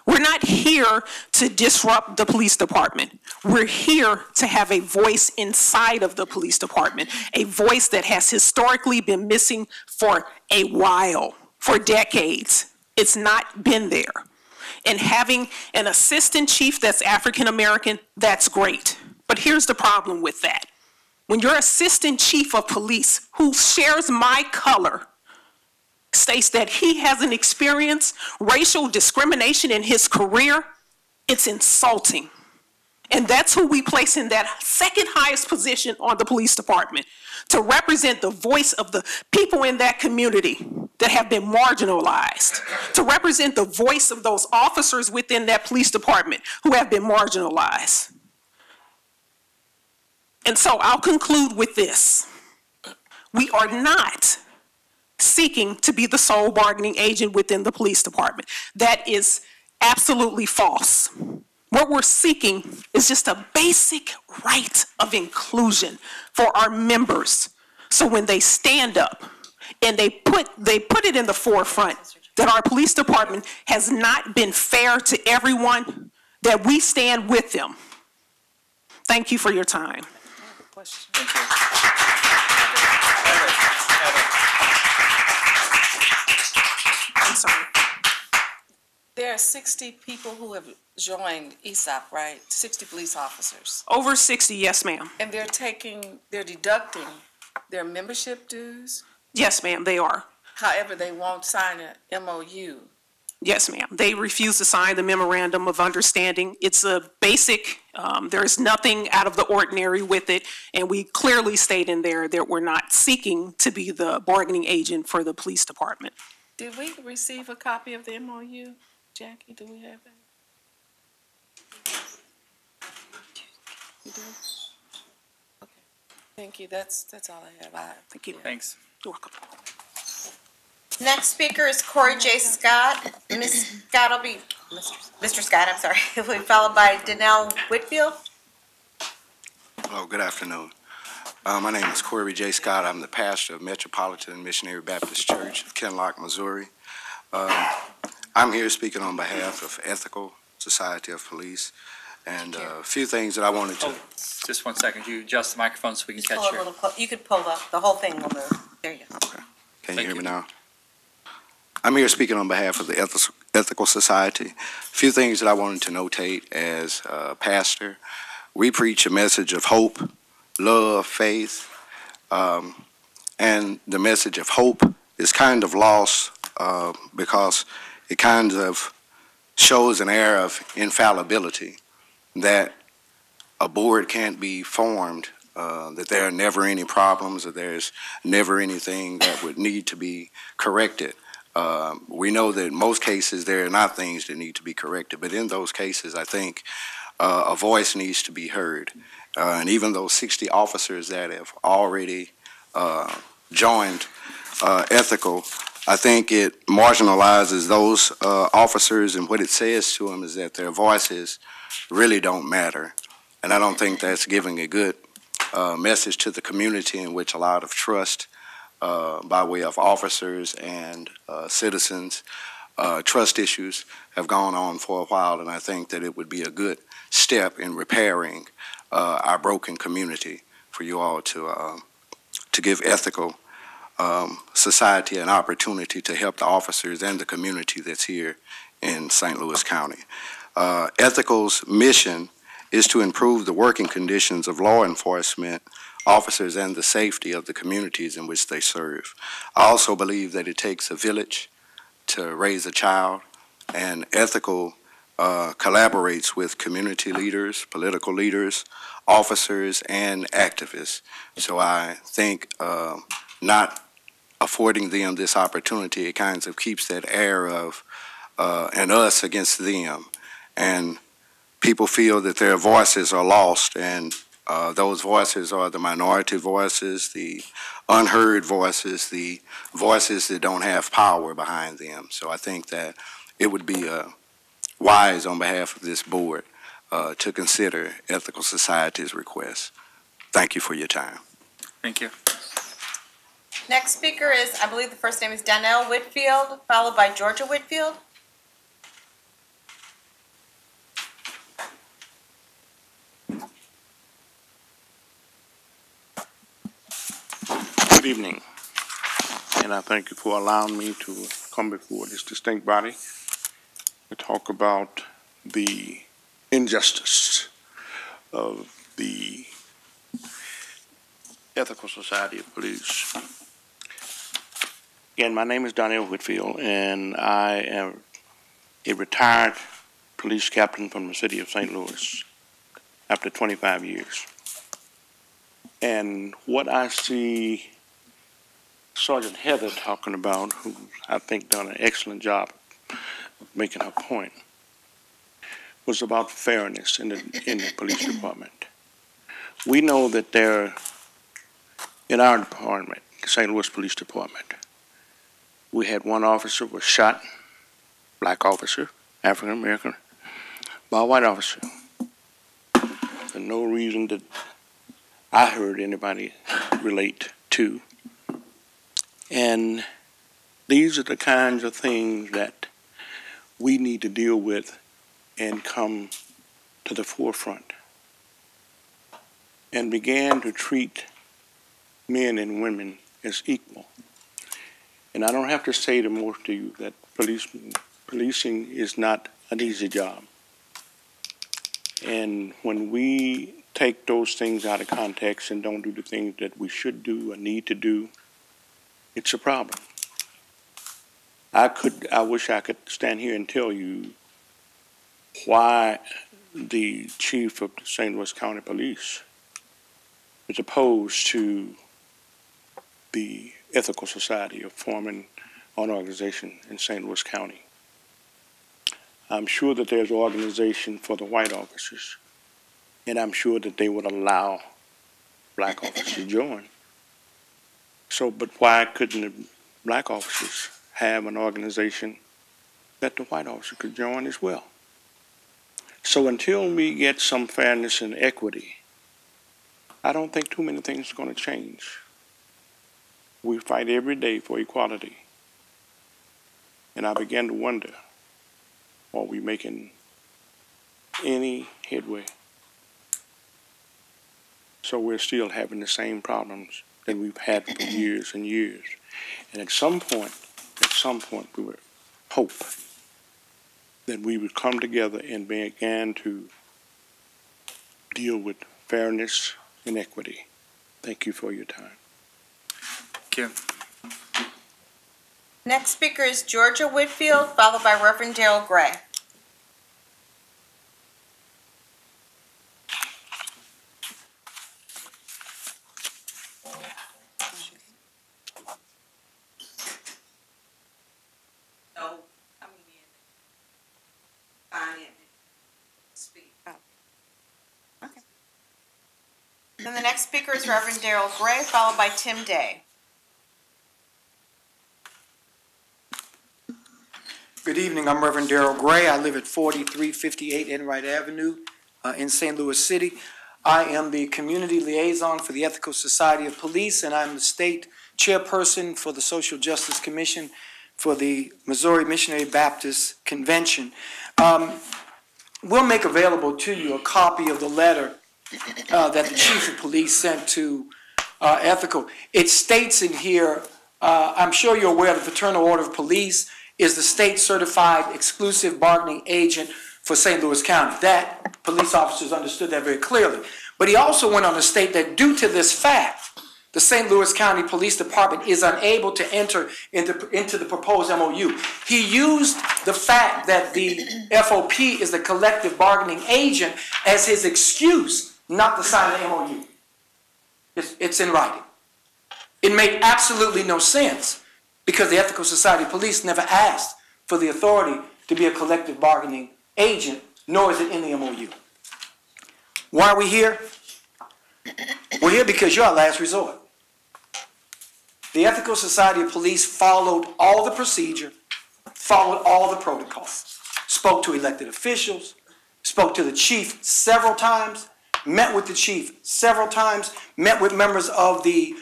We're not here to disrupt the police department. We're here to have a voice inside of the police department, a voice that has historically been missing for a while, for decades. It's not been there. And having an assistant chief that's African American, that's great. But here's the problem with that. When your assistant chief of police, who shares my color, states that he hasn't experienced racial discrimination in his career, it's insulting. And that's who we place in that second highest position on the police department, to represent the voice of the people in that community that have been marginalized, to represent the voice of those officers within that police department who have been marginalized. And so I'll conclude with this. We are not seeking to be the sole bargaining agent within the police department. That is absolutely false. What we're seeking is just a basic right of inclusion for our members. So when they stand up and they put it in the forefront that our police department has not been fair to everyone, that we stand with them. Thank you for your time. Thank you. I'm sorry. There are 60 people who have joined ESOP, right? 60 police officers. Over 60, yes, ma'am. And they're deducting their membership dues? Yes, ma'am, they are. However, they won't sign a MOU. Yes, ma'am. They refuse to sign the memorandum of understanding. It's a basic, there is nothing out of the ordinary with it, and we clearly state in there that we're not seeking to be the bargaining agent for the police department. Did we receive a copy of the MOU? Jackie, do we have that? You do? Okay. Thank you. That's all I have. Thank you. Thanks. You're welcome. Next speaker is Corey J. Scott. Ms. Scott will be, Mr. Scott, I'm sorry, will be followed by Danelle Whitfield. Hello, good afternoon. My name is Corey J. Scott. I'm the pastor of Metropolitan Missionary Baptist Church of Kinloch, Missouri. I'm here speaking on behalf of Ethical Society of Police, and a few things that I wanted to... Just 1 second. You adjust the microphone so we can catch your... You could pull up, the whole thing will move. There you go. Okay. Can you hear me now? I'm here speaking on behalf of the Ethical Society. A few things that I wanted to notate as a pastor. We preach a message of hope, love, faith, and the message of hope is kind of lost because it kind of shows an air of infallibility, that a board can't be formed, that there are never any problems, that there's never anything that would need to be corrected. We know that in most cases there are not things that need to be corrected, but in those cases I think a voice needs to be heard. And even those 60 officers that have already joined Ethical, I think it marginalizes those officers, and what it says to them is that their voices really don't matter. And I don't think that's giving a good message to the community, in which a lot of trust by way of officers and citizens, trust issues have gone on for a while, and I think that it would be a good step in repairing our broken community for you all to give Ethical Society an opportunity to help the officers and the community that's here in St. Louis County. Ethical's mission is to improve the working conditions of law enforcement officers and the safety of the communities in which they serve. I also believe that it takes a village to raise a child, and Ethical collaborates with community leaders, political leaders, officers, and activists. So I think not affording them this opportunity, it kind of keeps that air of and us against them. And people feel that their voices are lost, and those voices are the minority voices, the unheard voices, the voices that don't have power behind them. So I think that it would be wise on behalf of this board to consider Ethical Society's request. Thank you for your time. Thank you. Next speaker is, I believe the first name is Danelle Whitfield, followed by Georgia Whitfield. Good evening, and I thank you for allowing me to come before this distinct body to talk about the injustice of the Ethical Society of Police. Again, my name is Donnell Whitfield, and I am a retired police captain from the city of St. Louis after 25 years. And what I see Sergeant Heather talking about, who I think done an excellent job of making her point, was about fairness in the police department. We know that in our department, the St. Louis Police Department, we had one officer was shot, black officer, African American, by a white officer. For no reason that I heard anybody relate to. And these are the kinds of things that we need to deal with and come to the forefront and began to treat men and women as equal. And I don't have to say to most of you that policing is not an easy job. And when we take those things out of context and don't do the things that we should do or need to do, it's a problem. I wish I could stand here and tell you why the chief of the St. Louis County Police is opposed to the Ethical Society of forming an organization in St. Louis County. I'm sure that there's an organization for the white officers, and I'm sure that they would allow black officers to join. So, but why couldn't the black officers have an organization that the white officer could join as well? So until we get some fairness and equity, I don't think too many things are going to change. We fight every day for equality. And I began to wonder, are we making any headway? So we're still having the same problems that we've had for years and years. And at some point, we would hope that we would come together and begin to deal with fairness and equity. Thank you for your time. Thank you. Next speaker is Georgia Whitfield, followed by Reverend Darrell Gray. Then the next speaker is Reverend Darrell Gray, followed by Tim Day. Good evening, I'm Reverend Darrell Gray. I live at 4358 Enright Avenue in St. Louis City. I am the community liaison for the Ethical Society of Police, and I'm the state chairperson for the Social Justice Commission for the Missouri Missionary Baptist Convention. We'll make available to you a copy of the letter that the chief of police sent to Ethical. It states in here, I'm sure you're aware the Fraternal Order of Police is the state certified exclusive bargaining agent for St. Louis County. That police officers understood that very clearly. But he also went on to state that due to this fact, the St. Louis County Police Department is unable to enter into the proposed MOU. He used the fact that the FOP is the collective bargaining agent as his excuse not to sign the MOU. It's in writing. It made absolutely no sense because the Ethical Society of Police never asked for the authority to be a collective bargaining agent, nor is it in the MOU. Why are we here? We're here because you're our last resort. The Ethical Society of Police followed all the procedure, followed all the protocols, spoke to elected officials, spoke to the chief several times, met with the chief several times, met with members of the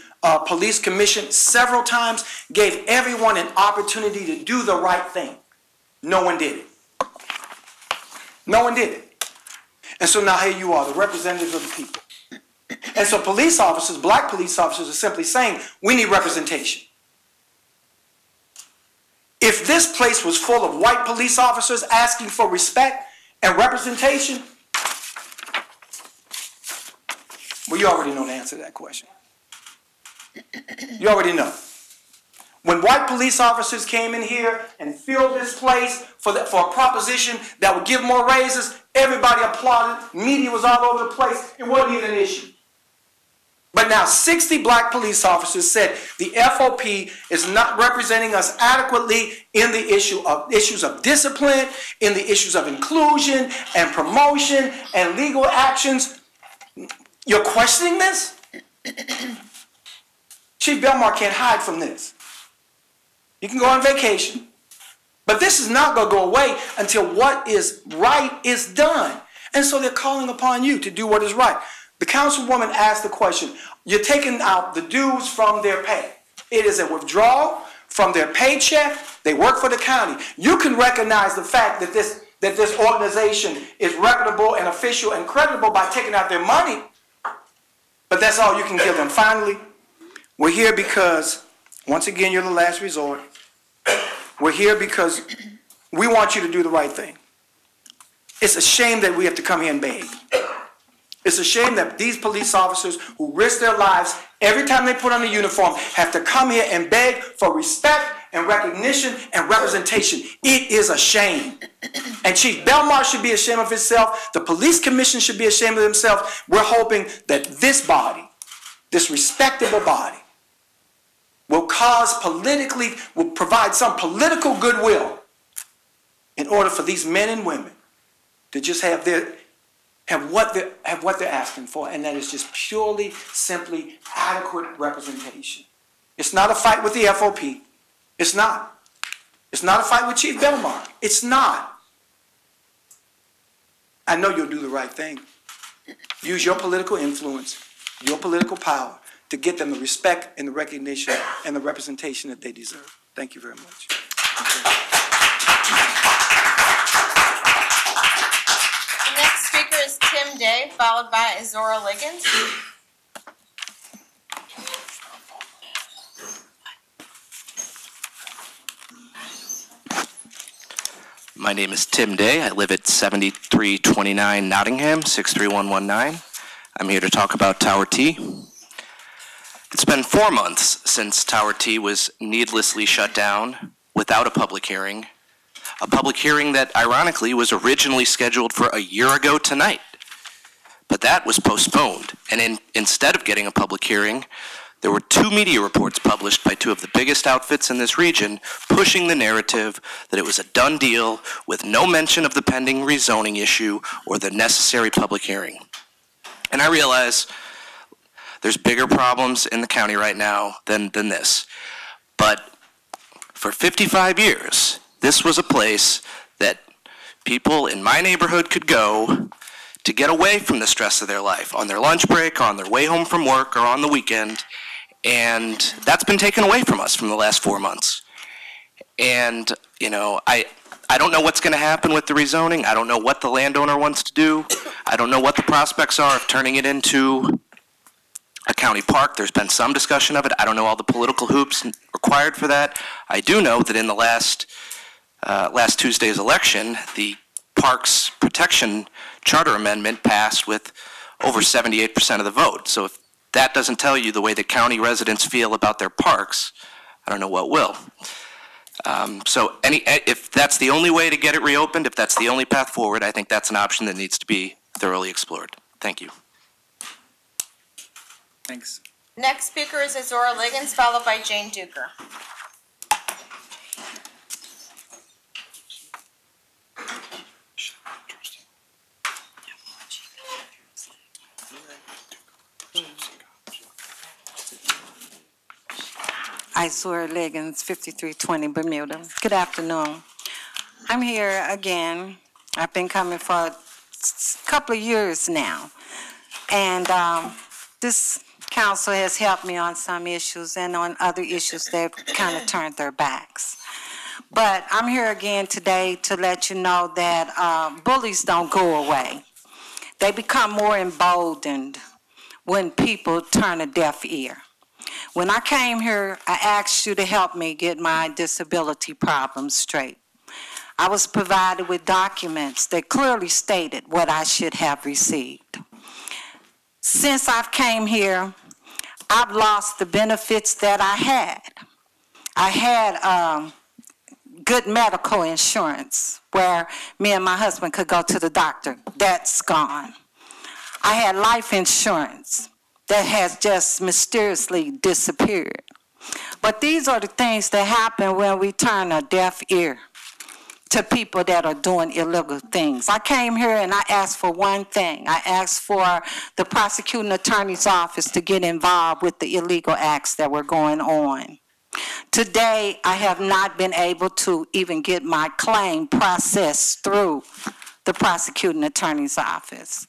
police commission several times, gave everyone an opportunity to do the right thing. No one did it. No one did it. And so now here you are, the representatives of the people. And so police officers, black police officers, are simply saying, we need representation. If this place was full of white police officers asking for respect and representation, well, you already know the answer to that question. You already know. When white police officers came in here and filled this place for a proposition that would give more raises, everybody applauded. Media was all over the place. It wasn't even an issue. But now 60 black police officers said the FOP is not representing us adequately in the issues of discipline, in the issues of inclusion and promotion and legal actions. You're questioning this? Chief Belmar can't hide from this. You can go on vacation, but this is not going to go away until what is right is done. And so they're calling upon you to do what is right. The councilwoman asked the question, you're taking out the dues from their pay. It is a withdrawal from their paycheck. They work for the county. You can recognize the fact that this organization is reputable and official and credible by taking out their money, but that's all you can give them. Finally, we're here because, once again, you're the last resort. We're here because we want you to do the right thing. It's a shame that we have to come here and beg. It's a shame that these police officers who risk their lives every time they put on a uniform have to come here and beg for respect and recognition and representation. It is a shame. And Chief Belmar should be ashamed of himself. The police commission should be ashamed of themselves. We're hoping that this body, this respectable body, will provide some political goodwill in order for these men and women to just have what they're asking for, and that is just purely, simply adequate representation. It's not a fight with the FOP. It's not. It's not a fight with Chief Belmar. It's not. I know you'll do the right thing. Use your political influence, your political power, to get them the respect and the recognition and the representation that they deserve. Thank you very much. The next speaker is Tim Day, followed by Azora Liggins. My name is Tim Day. I live at 7329 Nottingham, 63119. I'm here to talk about Tower T. It's been 4 months since Tower T was needlessly shut down without a public hearing that ironically was originally scheduled for a year ago tonight. But that was postponed, and instead of getting a public hearing, there were 2 media reports published by 2 of the biggest outfits in this region pushing the narrative that it was a done deal with no mention of the pending rezoning issue or the necessary public hearing. And I realize there's bigger problems in the county right now than this. But for 55 years, this was a place that people in my neighborhood could go to get away from the stress of their life on their lunch break, on their way home from work, or on the weekend. And that's been taken away from us from the last 4 months. And, you know, I don't know what's going to happen with the rezoning. I don't know what the landowner wants to do. I don't know what the prospects are of turning it into a county park. There's been some discussion of it. I don't know all the political hoops required for that. I do know that in the last Tuesday's election, the Parks Protection Charter Amendment passed with over 78% of the vote. So if that doesn't tell you the way the county residents feel about their parks, I don't know what will. If that's the only way to get it reopened, if that's the only path forward, I think that's an option that needs to be thoroughly explored. Thank you. Thanks. Next speaker is Azora Liggins, followed by Jane Duker. Azora Liggins, 5320 Bermuda. Good afternoon. I'm here again. I've been coming for a couple of years now. And this council has helped me on some issues, and on other issues they've kind of turned their backs. But I'm here again today to let you know that bullies don't go away. They become more emboldened when people turn a deaf ear. When I came here, I asked you to help me get my disability problems straight. I was provided with documents that clearly stated what I should have received. Since I've came here, I've lost the benefits that I had. I had good medical insurance where me and my husband could go to the doctor. That's gone. I had life insurance that has just mysteriously disappeared. But these are the things that happen when we turn a deaf ear to people that are doing illegal things. I came here and I asked for one thing. I asked for the prosecuting attorney's office to get involved with the illegal acts that were going on. Today, I have not been able to even get my claim processed through the prosecuting attorney's office.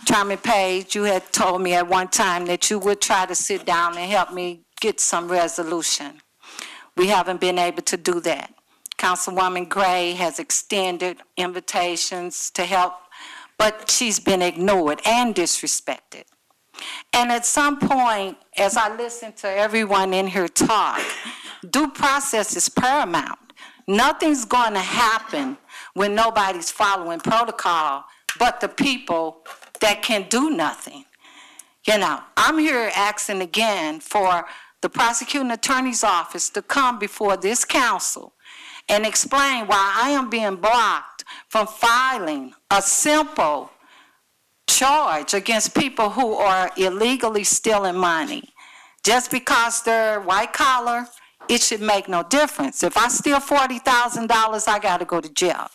Chairman Page, you had told me at one time that you would try to sit down and help me get some resolution. We haven't been able to do that. Councilwoman Gray has extended invitations to help, but she's been ignored and disrespected. And at some point, as I listen to everyone in here talk, due process is paramount. Nothing's going to happen when nobody's following protocol but the people that can do nothing. You know, I'm here asking again for the prosecuting attorney's office to come before this council and explain why I am being blocked from filing a simple charge against people who are illegally stealing money. Just because they're white collar, it should make no difference. If I steal $40,000, I got to go to jail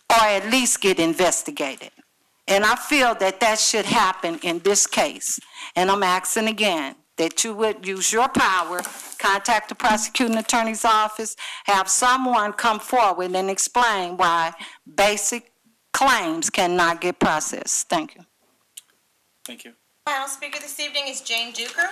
or at least get investigated. And I feel that that should happen in this case. And I'm asking again that you would use your power, contact the prosecuting attorney's office, have someone come forward and explain why basic claims cannot get processed. Thank you. Thank you. Final speaker this evening is Jane Duker.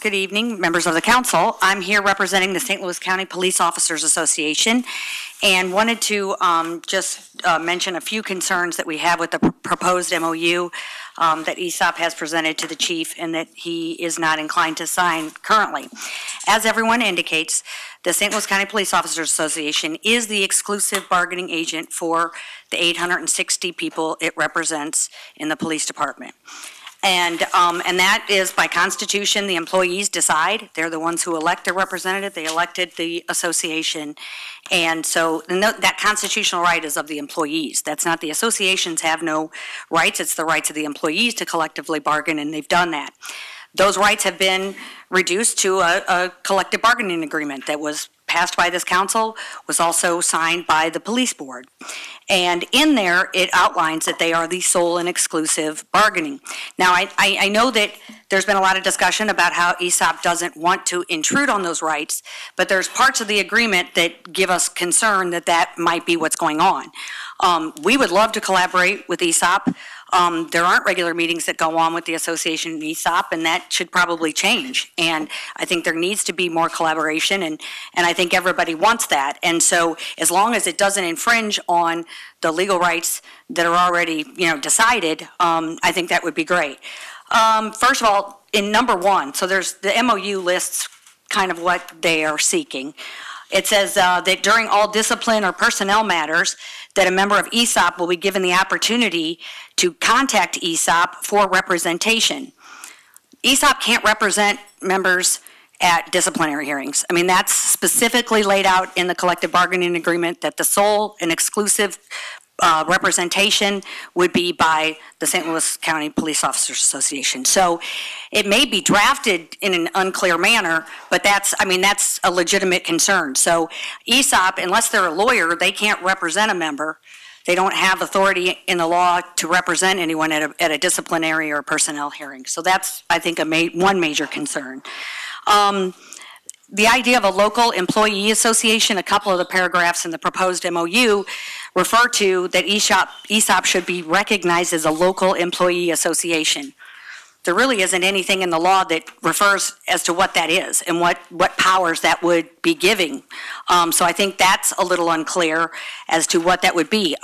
Good evening, members of the council. I'm here representing the St. Louis County Police Officers Association and wanted to just mention a few concerns that we have with the proposed MOU that ESOP has presented to the chief and that he is not inclined to sign currently. As everyone indicates, the St. Louis County Police Officers Association is the exclusive bargaining agent for the 860 people it represents in the police department. And that is by constitution, the employees decide. They're the ones who elect their representative. They elected the association. And so that constitutional right is of the employees. That's not, the associations have no rights. It's the rights of the employees to collectively bargain, and they've done that. Those rights have been reduced to a collective bargaining agreement that was passed by this council, was also signed by the police board. And in there, it outlines that they are the sole and exclusive bargaining. Now, I know that there's been a lot of discussion about how ESOP doesn't want to intrude on those rights, but there's parts of the agreement that give us concern that that might be what's going on. We would love to collaborate with ESOP. There aren't regular meetings that go on with the association and ESOP, and that should probably change. And I think there needs to be more collaboration, and I think everybody wants that. And so as long as it doesn't infringe on the legal rights that are already, decided, I think that would be great. First of all, in number 1, so there's the MOU lists kind of what they are seeking. It says that during all discipline or personnel matters, that a member of ESOP will be given the opportunity to contact ESOP for representation. ESOP can't represent members at disciplinary hearings. I mean, that's specifically laid out in the collective bargaining agreement that the sole and exclusive representation would be by the St. Louis County Police Officers Association. So it may be drafted in an unclear manner, but that's a legitimate concern. So ESOP, unless they're a lawyer, they can't represent a member. They don't have authority in the law to represent anyone at a disciplinary or personnel hearing. So that's, I think, one major concern. The idea of a local employee association, a couple of the paragraphs in the proposed MOU refer to that ESOP should be recognized as a local employee association. There really isn't anything in the law that refers as to what that is and what powers that would be giving. So I think that's a little unclear as to what that would be.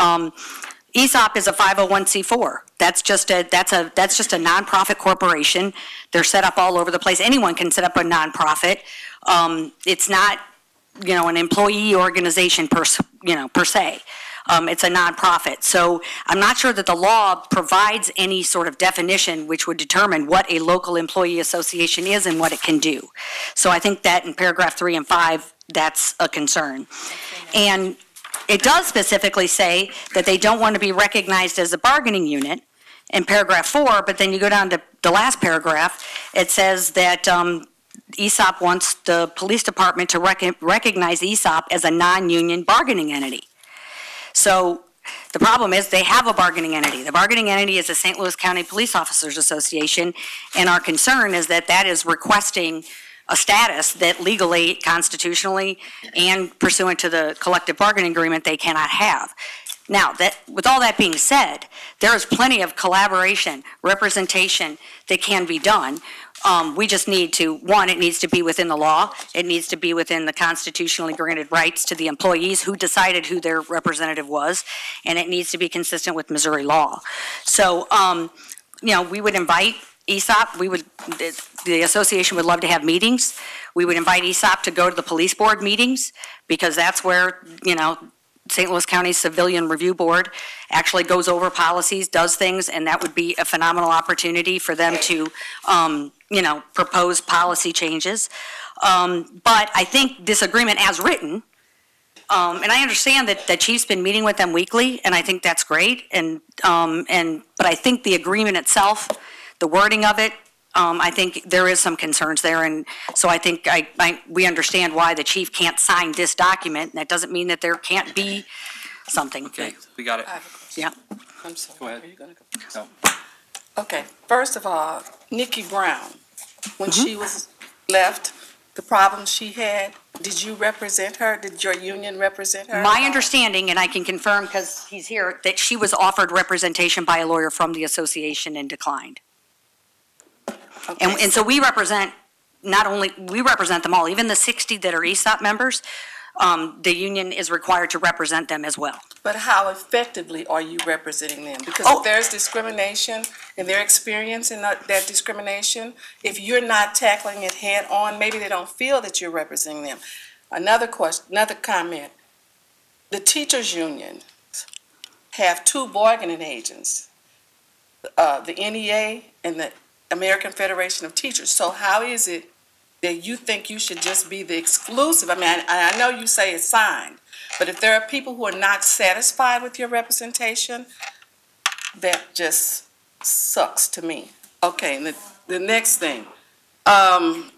ESOP is a 501c4. That's just a nonprofit corporation. They're set up all over the place. Anyone can set up a nonprofit. It's not, an employee organization per se. It's a nonprofit. So I'm not sure that the law provides any sort of definition which would determine what a local employee association is and what it can do. So I think that in paragraph 3 and 5, that's a concern. And it does specifically say that they don't want to be recognized as a bargaining unit in paragraph 4, but then you go down to the last paragraph, it says that ESOP wants the police department to recognize ESOP as a non-union bargaining entity. So the problem is they have a bargaining entity. The bargaining entity is the St. Louis County Police Officers Association, and our concern is that that is requesting a status that legally, constitutionally, and pursuant to the collective bargaining agreement they cannot have. Now, with all that being said, there is plenty of collaboration, representation that can be done. We just need to, one, it needs to be within the law. It needs to be within the constitutionally granted rights to the employees who decided who their representative was, and it needs to be consistent with Missouri law. So, we would invite ESOP, the association would love to have meetings. We would invite ESOP to go to the police board meetings, because that's where, St. Louis County Civilian Review Board actually goes over policies, does things, and that would be a phenomenal opportunity for them to, propose policy changes. But I think this agreement as written, and I understand that the chief's been meeting with them weekly, and I think that's great. But I think the agreement itself, the wording of it, I think there is some concerns there, and so I think we understand why the chief can't sign this document, and that doesn't mean that there can't be something. Okay, we got it. Yeah. I'm sorry. Go ahead. Are you gonna go? No. Okay, first of all, Nikki Brown, when she was left, the problems she had, did you represent her? Did your union represent her? My understanding, and I can confirm because he's here, that she was offered representation by a lawyer from the association and declined. Okay. And so we represent, we represent them all, even the 60 that are ESOP members, the union is required to represent them as well. But how effectively are you representing them? Because if there's discrimination and their experience in that discrimination, if you're not tackling it head on, maybe they don't feel that you're representing them. Another question, another comment. The teachers' unions have 2 bargaining agents, the NEA and the American Federation of Teachers. So how is it that you think you should just be the exclusive? I mean, I know you say it's signed, but if there are people who are not satisfied with your representation, that just sucks to me. Okay, and the next thing, and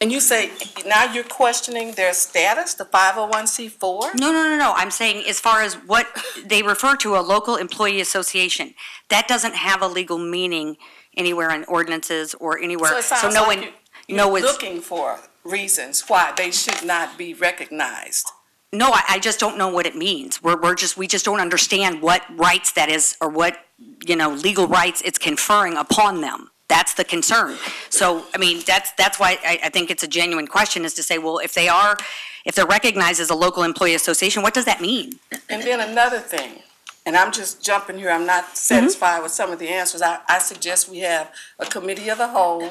you say now you're questioning their status, the 501c4? No. I'm saying as far as what they refer to a local employee association, that doesn't have a legal meaning anywhere in ordinances or anywhere. So it sounds no like one you're knows. looking for reasons why they should not be recognized. No, I just don't know what it means. We just don't understand what rights that is, or what, legal rights it's conferring upon them. That's the concern. So, I mean, that's why I think it's a genuine question, is to say, well, if they're recognized as a local employee association, what does that mean? And then another thing, and I'm just jumping here, I'm not satisfied with some of the answers. I suggest we have a committee of the whole.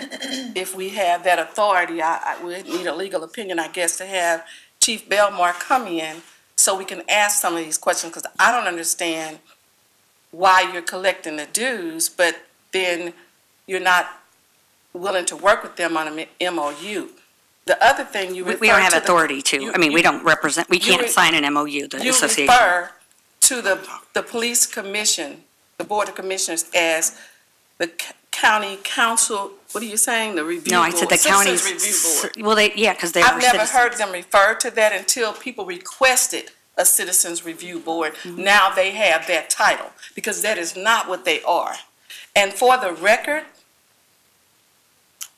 If we have that authority, I would need a legal opinion, I guess, to have Chief Belmar come in so we can ask some of these questions, because I don't understand why you're collecting the dues, but then you're not willing to work with them on an MOU. The other thing you refer to... We don't have authority to. We don't represent, we can't sign an MOU, the association. You refer to the police commission, the board of commissioners, as the county council, what are you saying, the review board? No, I said the county's... Citizens Review Board. Well, because they are I've never citizens. heard them refer to that until people requested a citizens review board. Now they have that title, because that is not what they are. And for the record,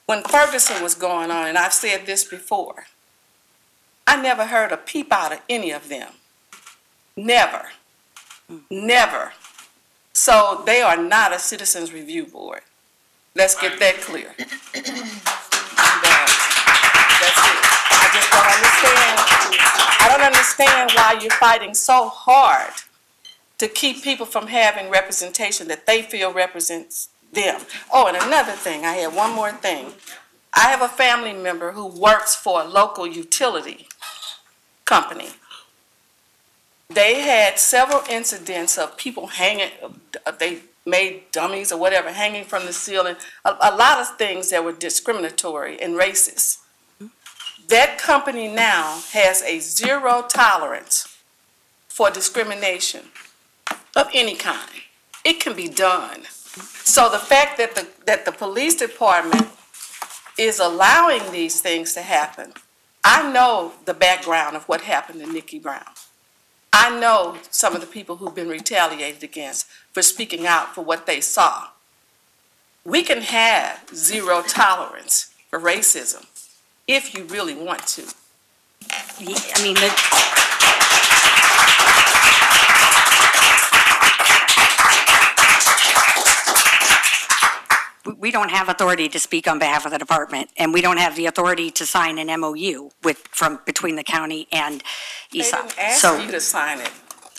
when Ferguson was going on, and I've said this before, I never heard a peep out of any of them. Never. Never. So they are not a citizens review board. Let's get that clear. That's it. I just don't understand why you're fighting so hard to keep people from having representation that they feel represents them. Oh, and another thing, I have one more thing. I have a family member who works for a local utility company. they had several incidents of people hanging, they made dummies or whatever, hanging from the ceiling, a lot of things that were discriminatory and racist. That company now has a zero tolerance for discrimination of any kind. It can be done. So the fact that the police department is allowing these things to happen, I know the background of what happened to Nikki Brown. I know some of the people who've been retaliated against for speaking out for what they saw. We can have zero tolerance for racism if you really want to. I mean, we don't have authority to speak on behalf of the department, and we don't have the authority to sign an MOU between the county and ESOP. They didn't ask you to sign it.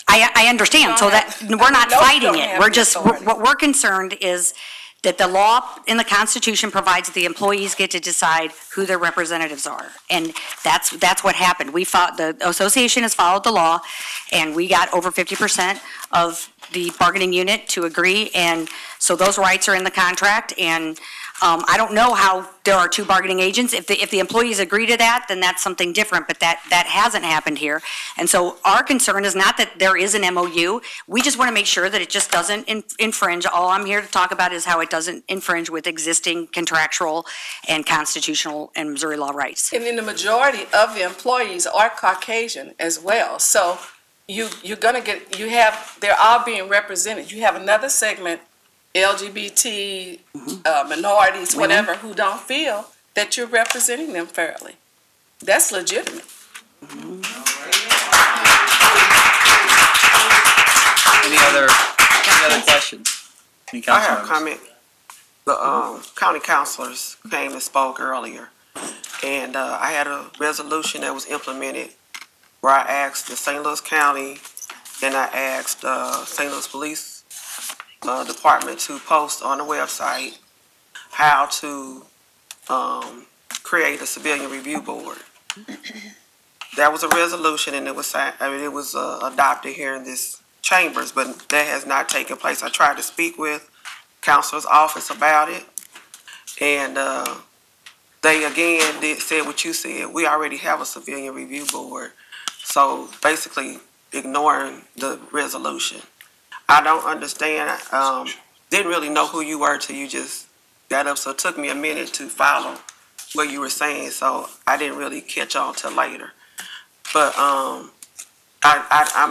I understand, so that we're not fighting it. We're just, what we're concerned is that the law in the Constitution provides that the employees get to decide who their representatives are. And that's what happened. The association has followed the law, and we got over 50% of the bargaining unit to agree, and so those rights are in the contract, and I don't know how there are two bargaining agents. If the employees agree to that, then that's something different, but that hasn't happened here. And so our concern is not that there is an MOU. We just want to make sure that it just doesn't infringe. All I'm here to talk about is how it doesn't infringe with existing contractual and constitutional and Missouri law rights. And then the majority of the employees are Caucasian as well. So you're gonna get, they're all being represented. You have another segment, LGBT, minorities, whatever, who don't feel that you're representing them fairly. That's legitimate. Any other questions? I have a comment. The county councilors came and spoke earlier, and I had a resolution that was implemented where I asked the St. Louis County and I asked St. Louis Police Department to post on the website how to create a civilian review board. That was a resolution, and it was adopted here in this chambers, but that has not taken place. I tried to speak with counselor's office about it, and they again said what you said. We already have a civilian review board, so basically ignoring the resolution. I don't understand. Didn't really know who you were till you just got up, so it took me a minute to follow what you were saying, so I didn't really catch on till later. But I'm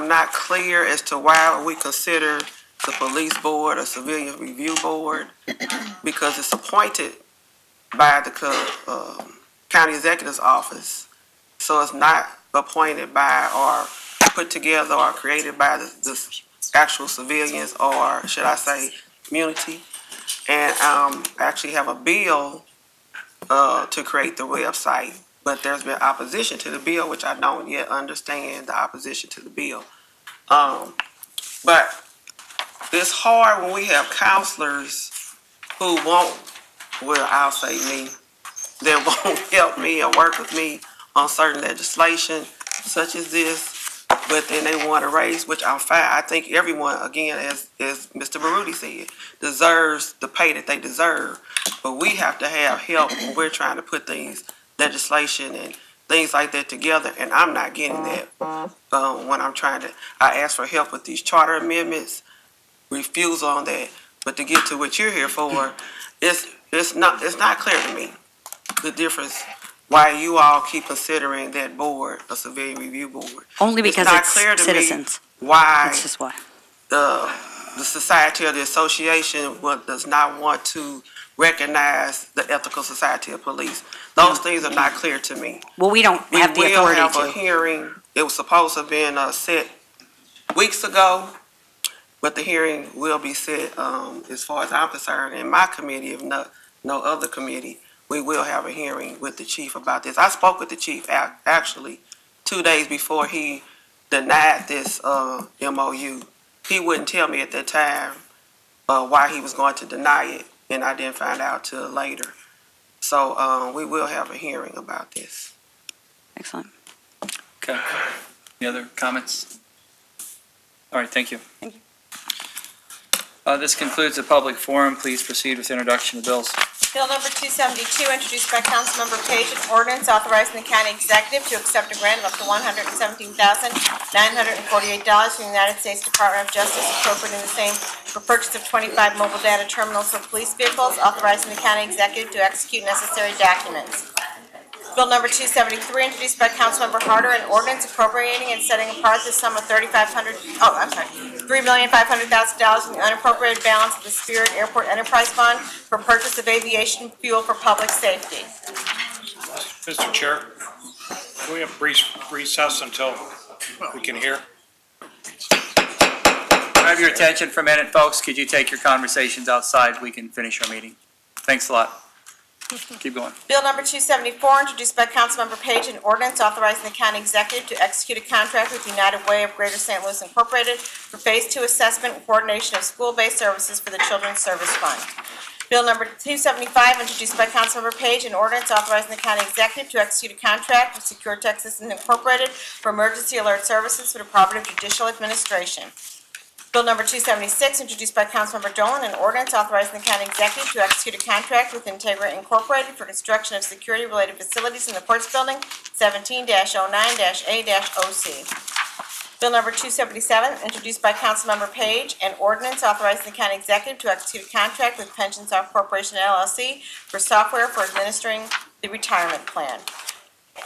not clear as to why we consider the police board a civilian review board, because it's appointed by the county executive's office, so it's not appointed by or put together or created by the actual civilians, or should I say community. And actually have a bill to create the website, but there's been opposition to the bill, which I don't yet understand the opposition to the bill. But it's hard when we have counselors who won't, well, I'll say me, that won't help me or work with me on certain legislation such as this, but then they want to raise, which I'm fine. I think everyone, again, as Mr. Baruti said, deserves the pay that they deserve. But we have to have help when we're trying to put things, legislation and things like that together. And I'm not getting that when I'm trying to. I ask for help with these charter amendments, refuse on that. But to get to what you're here for, it's not clear to me the difference. Why you all keep considering that board a civilian review board? Only because it's not it's clear to citizens. Me why That's just why. The society or the association does not want to recognize the Ethical Society of Police. Those things are not clear to me. Well, we don't have the authority We will have a hearing. It was supposed to have been set weeks ago, but the hearing will be set, as far as I'm concerned, in my committee, if not no other committee. We will have a hearing with the chief about this. I spoke with the chief actually 2 days before he denied this MOU. He wouldn't tell me at that time why he was going to deny it, and I didn't find out till later. So we will have a hearing about this. Excellent. Okay. Any other comments? All right, thank you. This concludes the public forum. Please proceed with introduction of bills. Bill number 272, introduced by Councilmember Page, an ordinance authorizing the county executive to accept a grant of up to $117,948 from the United States Department of Justice, appropriating the same for purchase of 25 mobile data terminals for police vehicles, authorizing the county executive to execute necessary documents. Bill number 273, introduced by Councilmember Harder, an ordinance appropriating and setting apart the sum of $3,500,000 from the unappropriated balance of the Spirit Airport Enterprise Fund for purchase of aviation fuel for public safety. Mr. Chair, can we have brief recess until we can hear? Can I have your attention for a minute, folks? Could you take your conversations outside? We can finish our meeting. Thanks a lot. Keep going. Bill number 274, introduced by Councilmember Page, an ordinance authorizing the county executive to execute a contract with United Way of Greater St. Louis Incorporated for Phase 2 assessment and coordination of school-based services for the Children's Service Fund. Bill number 275, introduced by Councilmember Page, an ordinance authorizing the county executive to execute a contract with Secure Texas Incorporated for emergency alert services for the Department of Judicial Administration. Bill number 276, introduced by Councilmember Dolan, an ordinance authorizing the county executive to execute a contract with Integra Incorporated for construction of security-related facilities in the Courts Building, 17-09-A-OC. Bill number 277, introduced by Councilmember Page, an ordinance authorizing the county executive to execute a contract with Pensionsoft Corporation LLC for software for administering the retirement plan.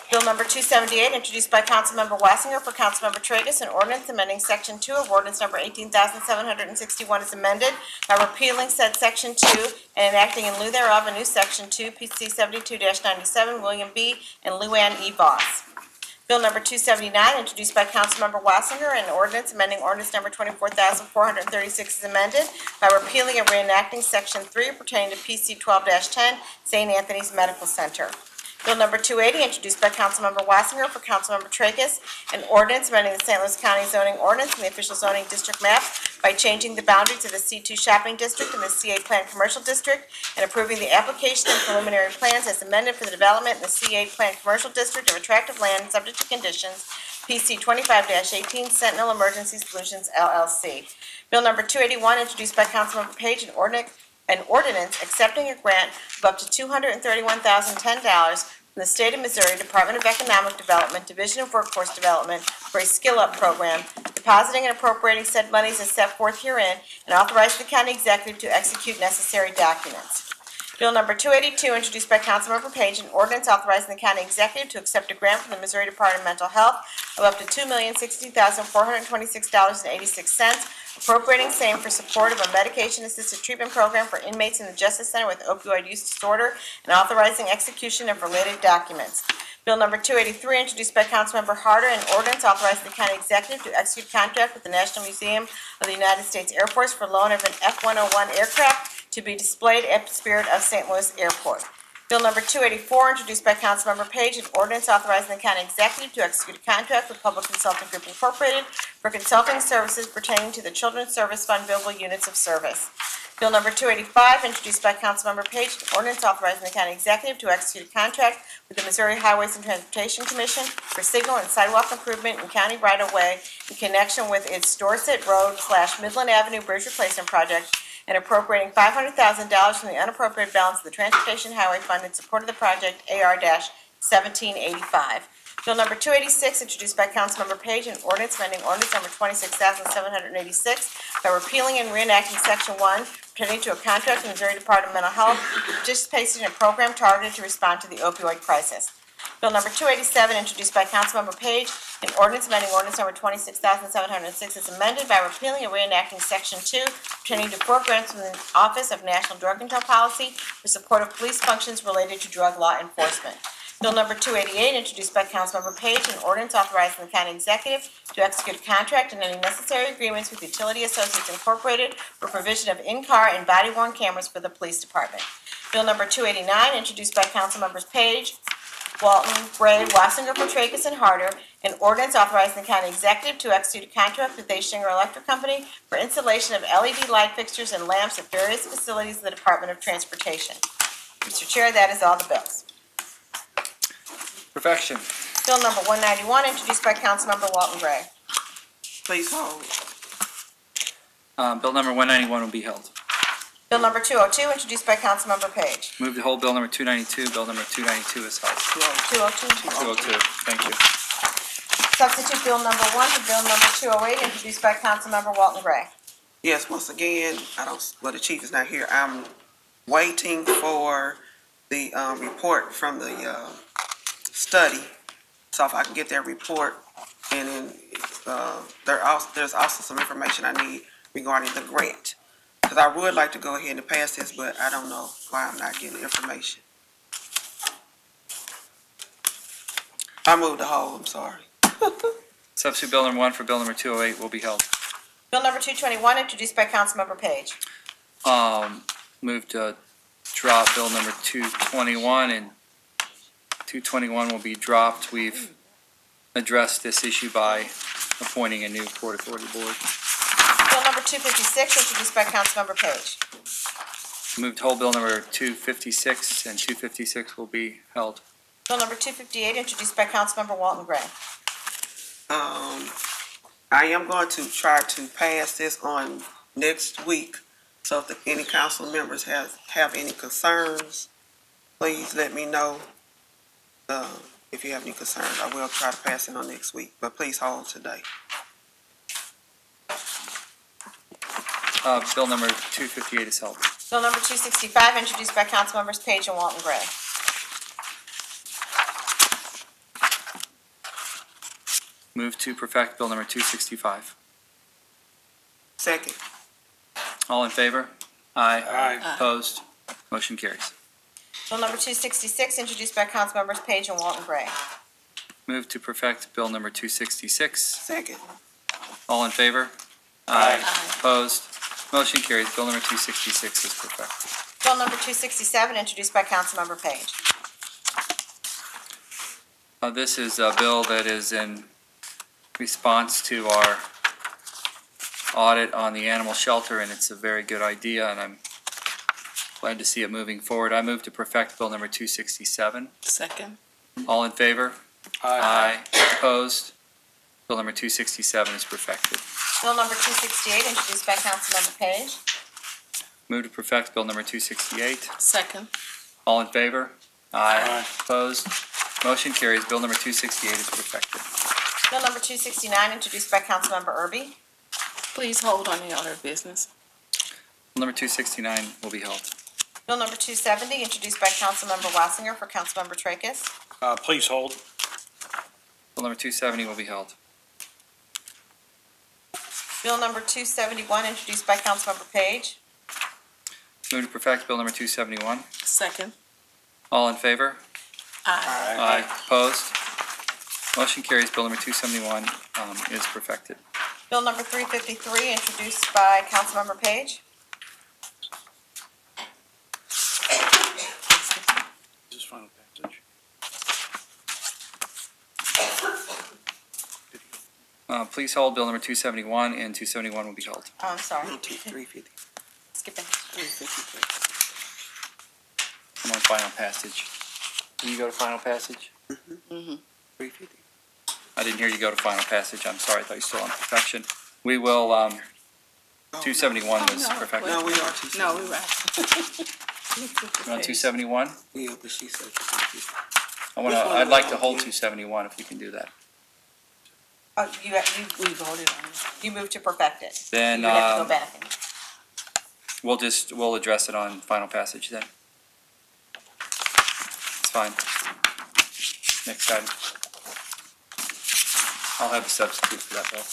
Bill number 278, introduced by Councilmember Wassinger for Councilmember Tracus, an ordinance amending Section 2 of Ordinance number 18,761 is amended by repealing said Section 2 and enacting in lieu thereof a new Section 2, PC 72-97, William B. and Luann E. Voss. Bill number 279, introduced by Councilmember Wassinger, an ordinance amending Ordinance number 24,436 is amended by repealing and reenacting Section 3 pertaining to PC 12-10, St. Anthony's Medical Center. Bill number 280, introduced by Councilmember Wassinger for Councilmember Tracus, an ordinance amending the St. Louis County zoning ordinance and the official zoning district map by changing the boundaries of the C2 shopping district and the CA Plan commercial district and approving the application and preliminary plans as amended for the development in the CA Plan commercial district of attractive land subject to conditions, PC 25-18, Sentinel Emergency Solutions LLC. Bill number 281, introduced by Councilmember Page, an ordinance accepting a grant of up to $231,010 from the State of Missouri Department of Economic Development, Division of Workforce Development for a skill-up program, depositing and appropriating said monies as set forth herein, and authorizing the county executive to execute necessary documents. Bill number 282, introduced by Councilmember Page, an ordinance authorizing the county executive to accept a grant from the Missouri Department of Mental Health of up to $2,062,426.86, appropriating same for support of a medication-assisted treatment program for inmates in the Justice Center with opioid use disorder, and authorizing execution of related documents. Bill number 283, introduced by Councilmember Harder, an ordinance authorizing the county executive to execute contract with the National Museum of the United States Air Force for loan of an F-101 aircraft to be displayed at Spirit of St. Louis Airport. Bill number 284, introduced by Councilmember Page, an ordinance authorizing the county executive to execute a contract with Public Consulting Group Incorporated for consulting services pertaining to the Children's Service Fund billable units of service. Bill number 285, introduced by Councilmember Page, an ordinance authorizing the county executive to execute a contract with the Missouri Highways and Transportation Commission for signal and sidewalk improvement in county right-of-way in connection with its Dorset Road/Midland Avenue Bridge Replacement Project, and appropriating $500,000 from the unappropriated balance of the Transportation Highway Fund in support of the project AR-1785. Bill number 286, introduced by Councilmember Page, an ordinance amending ordinance number 26,786 by repealing and reenacting Section 1 pertaining to a contract with the Missouri Department of Mental Health for participation in a program targeted to respond to the opioid crisis. Bill number 287, introduced by Councilmember Page, an ordinance amending ordinance number 26,706 is amended by repealing and reenacting Section 2 pertaining to 4 grants from the Office of National Drug Control Policy for support of police functions related to drug law enforcement. Bill number 288, introduced by Councilmember Page, an ordinance authorizing the county executive to execute a contract and any necessary agreements with Utility Associates Incorporated for provision of in-car and body-worn cameras for the police department. Bill number 289, introduced by Councilmembers Page, Walton, Gray, Wassinger, Tracus, and Harder, an ordinance authorizing the county executive to execute a contract with Schinger Electric Company for installation of LED light fixtures and lamps at various facilities of the Department of Transportation. Mr. Chair, that is all the bills. Perfection. Bill number 191, introduced by Councilmember Walton Gray. Please hold. Bill number 191 will be held. Bill number 202, introduced by Councilmember Page. Move to hold Bill number 292. Bill number 292 is held. 202. 202, thank you. Substitute Bill number 1 for Bill number 208, introduced by Councilmember Walton Gray. Yes, once again, the chief is not here. I'm waiting for the report from the study. So if I can get that report, and then there's also some information I need regarding the grant. Because I would like to go ahead and pass this, but I don't know why I'm not getting the information. I moved the whole, I'm sorry. Substitute Bill number 1 for Bill number 208 will be held. Bill number 221, introduced by Councilmember Page. Move to drop Bill number 221, and 221 will be dropped. We've addressed this issue by appointing a new Port Authority board. Bill number 256, introduced by Councilmember Page. Move to hold Bill number 256, and 256 will be held. Bill number 258, introduced by Councilmember Walton Gray. I am going to try to pass this on next week. So if any council members have any concerns, please let me know. If you have any concerns, I will try to pass it on next week, but please hold today. Bill number 258 is held. Bill number 265, introduced by Councilmembers Page and Walton Gray. Move to perfect Bill number 265. Second. All in favor? Aye. Aye. Opposed? Motion carries. Bill number 266, introduced by Councilmembers Page and Walton Gray. Move to perfect Bill number 266. Second. All in favor? Aye. Opposed? Motion carries. Bill number 266 is perfected. Bill number 267, introduced by Councilmember Page. This is a bill that is in response to our audit on the animal shelter, and it's a very good idea, and I'm glad to see it moving forward. I move to perfect Bill number 267. Second. All in favor? Aye. Opposed? Bill number 267 is perfected. Bill number 268, introduced by Councilmember Page. Move to perfect Bill number 268. Second. All in favor? Aye. Opposed? Motion carries. Bill number 268 is perfected. Bill number 269, introduced by Councilmember Erby. Please hold on the order of business. Bill number 269 will be held. Bill number 270, introduced by Councilmember Wassinger for Councilmember Tracus. Please hold. Bill number 270 will be held. Bill number 271, introduced by Councilmember Page. Move to perfect Bill number 271. Second. All in favor? Aye. Aye. Opposed? Motion carries. Bill number 271 is perfected. Bill number 353, introduced by Councilmember Page. Is this final passage? Please hold Bill number 271, and 271 will be held. Oh, I'm sorry. 350. Skip ahead. 353. I'm on final passage. Can you go to final passage? 350. I didn't hear you go to final passage. I'm sorry. I thought you were still on perfection. We will, 271 was perfected. No, we are No, we were. You on 271? Yeah, but she said. I'd like to hold 271 if we can do that. Oh, we voted on it. You moved to perfect it. Then, You would have to go back and. we'll address it on final passage then. It's fine. Next item. I'll have a substitute for that bill.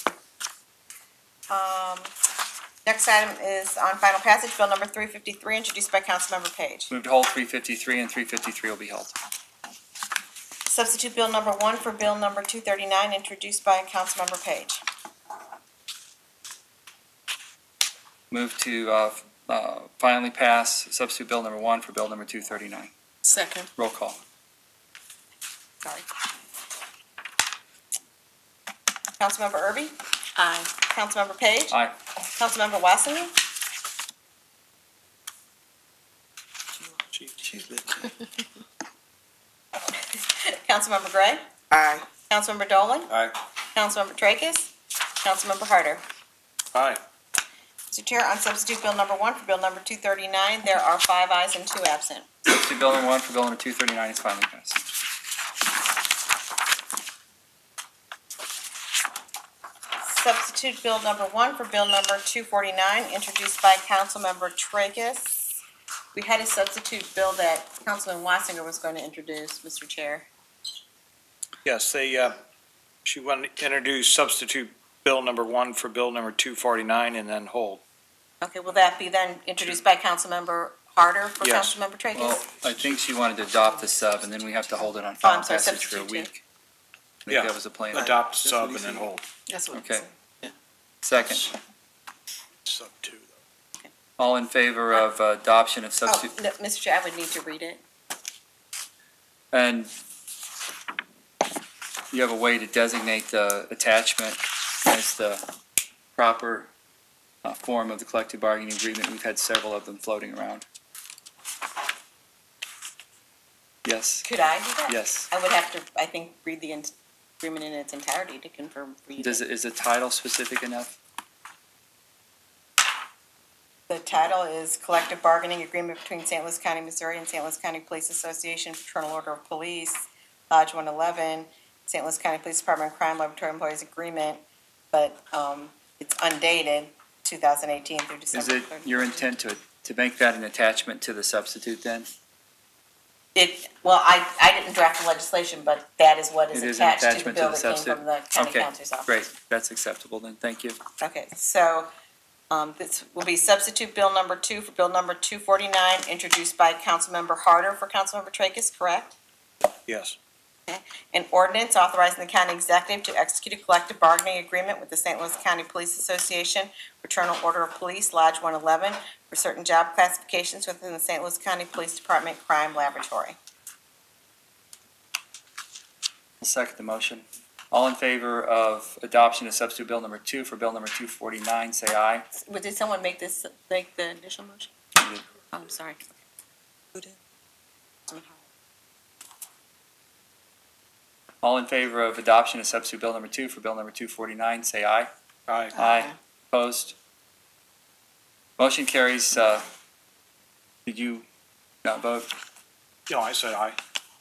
Next item is on final passage, Bill number 353, introduced by Councilmember Page. Move to hold 353, and 353 will be held. Substitute Bill number 1 for Bill number 239, introduced by Councilmember Page. Move to finally pass substitute Bill number 1 for Bill number 239. Second. Roll call. Sorry. Councilmember Erby? Aye. Councilmember Page? Aye. Councilmember Wassinger? Councilmember Gray? Aye. Councilmember Dolan? Aye. Councilmember Tracus? Councilmember Harder? Aye. Mr. Chair, on substitute bill number 1 for bill number 239, there are 5 ayes and 2 absent. Substitute bill number 1 for bill number 239 is finally passed. Substitute bill number 1 for bill number 249, introduced by Councilmember Tracus. We had a substitute bill that Councilman Wassinger was going to introduce, Mr. Chair. Yes, she wanted to introduce substitute bill number 1 for bill number 249 and then hold. Okay, will that be then introduced by Councilmember Harder for Yes. Councilmember Tracus? Well, I think she wanted to adopt the sub, and then we have to hold it on Oh, final I'm sorry, passage for a substitute week. I think Yeah. that was the plan. Adopt sub and then hold. That's what Okay. Second. Sub 2. All in favor of adoption of Oh, substitute? no, Mr. Chair, I would need to read it. And you have a way to designate the attachment as the proper form of the collective bargaining agreement. We've had several of them floating around. Yes? Could I do that? Yes. I would have to, I think, read the agreement in its entirety to confirm reading. Is the title specific enough? The title is Collective Bargaining Agreement between St. Louis County, Missouri and St. Louis County Police Association, Fraternal Order of Police, Lodge 111, St. Louis County Police Department Crime Laboratory Employees Agreement, but it's undated 2018 through Is December it 30th. your intent to make that an attachment to the substitute then? Well, I didn't draft the legislation, but that is what is It is an attached to the attachment to bill the that came substitute? from the county Okay, counselor's office. great. That's acceptable then. Thank you. Okay, so this will be substitute bill number 2 for bill number 249, introduced by Councilmember Harder for Councilmember Tracus, correct? Yes. Okay. An ordinance authorizing the county executive to execute a collective bargaining agreement with the St. Louis County Police Association, Fraternal Order of Police, Lodge 111, for certain job classifications within the St. Louis County Police Department Crime Laboratory. I'll second the motion. All in favor of adoption of substitute bill number 2 for bill number 249, say aye. Did someone make the initial motion? Oh, I'm sorry. Who did? All in favor of adoption of substitute bill number 2 for bill number 249, say aye. Aye. Aye. Opposed? Motion carries. Did you not vote? No, I said aye.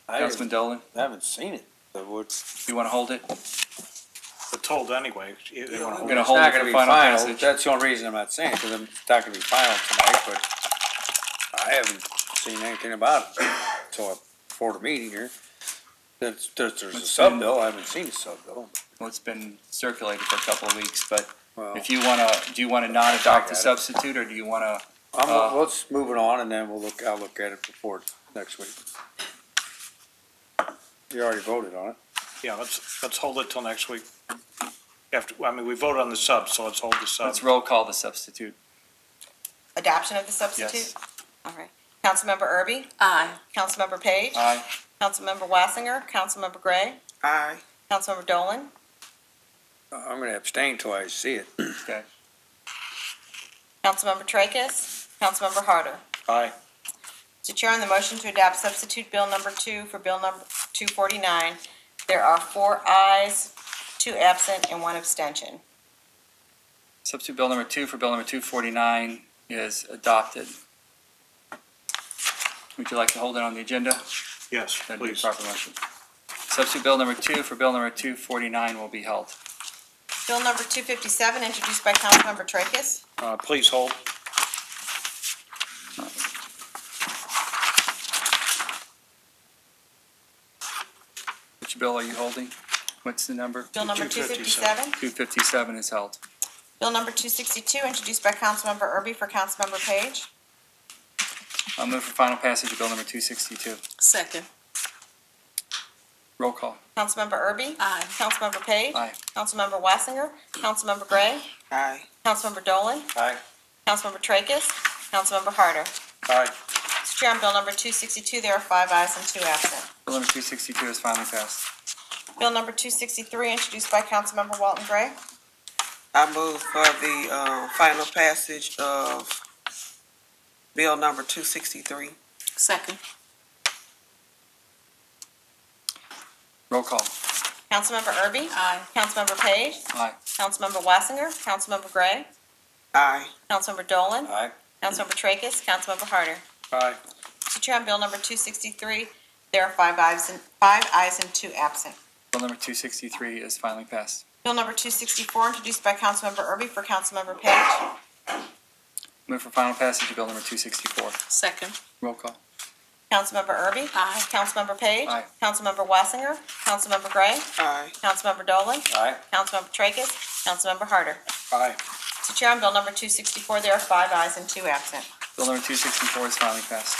Councilman Dolan, I haven't seen it, so what's? you want to hold it? It's hold anyway. You wanna We're hold gonna it? hold It's not it for gonna be final final, passage. that's the only reason I'm not saying it, because it's not gonna be final tonight, but I haven't seen anything about it, so before the meeting here. There's a sub bill, I haven't seen a sub bill. Well, it's been circulated for a couple of weeks, but Well, if you want to, do you want to not adopt the substitute, or do you want to? let's move it on and then I'll look at it before next week. You already voted on it. Yeah, let's hold it till next week. We voted on the sub, so let's hold the sub. Let's roll call the substitute. Adoption of the substitute? Yes. All right. Councilmember Erby? Aye. Councilmember Page? Aye. Councilmember Wassinger? Councilmember Gray? Aye. Councilmember Dolan? I'm gonna abstain till I see it. Okay. Councilmember Tracus? Councilmember Harder? Aye. Mr. Chair, on the motion to adopt substitute bill number 2 for bill number 249, there are 4 ayes, 2 absent, and 1 abstention. Substitute bill number 2 for bill number 249 is adopted. Would you like to hold it on the agenda? Yes, That'd be a please. proper motion. Substitute bill number 2 for bill number 249 will be held. Bill number 257, introduced by Councilmember Tracus. Please hold. Which bill are you holding? What's the number? Bill number 257. 257 is held. Bill number 262, introduced by Councilmember Erby for Councilmember Page. I'll move for final passage of bill number 262. Second. Roll call. Councilmember Erby? Aye. Councilmember Page? Aye. Councilmember Wassinger? Councilmember Gray? Aye. Councilmember Dolan? Aye. Councilmember Tracus? Councilmember Harder? Aye. Mr. Chair, on bill number 262, there are 5 ayes and 2 absent. Bill number 262 is finally passed. Bill number 263, introduced by Councilmember Walton Gray. I move for the final passage of bill number 263. Second. Roll call. Councilmember Erby? Aye. Councilmember Page? Aye. Councilmember Wassinger? Councilmember Gray? Aye. Councilmember Dolan. Aye. Councilmember Tracus. Councilmember Harder. Aye. Mr. Chair, on Bill number 263, there are five ayes and 2 absent. Bill number 263 is finally passed. Bill number 264, introduced by Councilmember Erby for Councilmember Page. Move for final passage of bill number 264. Second. Roll call. Councilmember Erby? Aye. Councilmember Page? Aye. Councilmember Wassinger? Councilmember Gray? Aye. Councilmember Dolan? Aye. Councilmember Tracus? Councilmember Harder? Aye. Mr. Chair, on Bill number 264, there are 5 ayes and 2 absent. Bill number 264 is finally passed.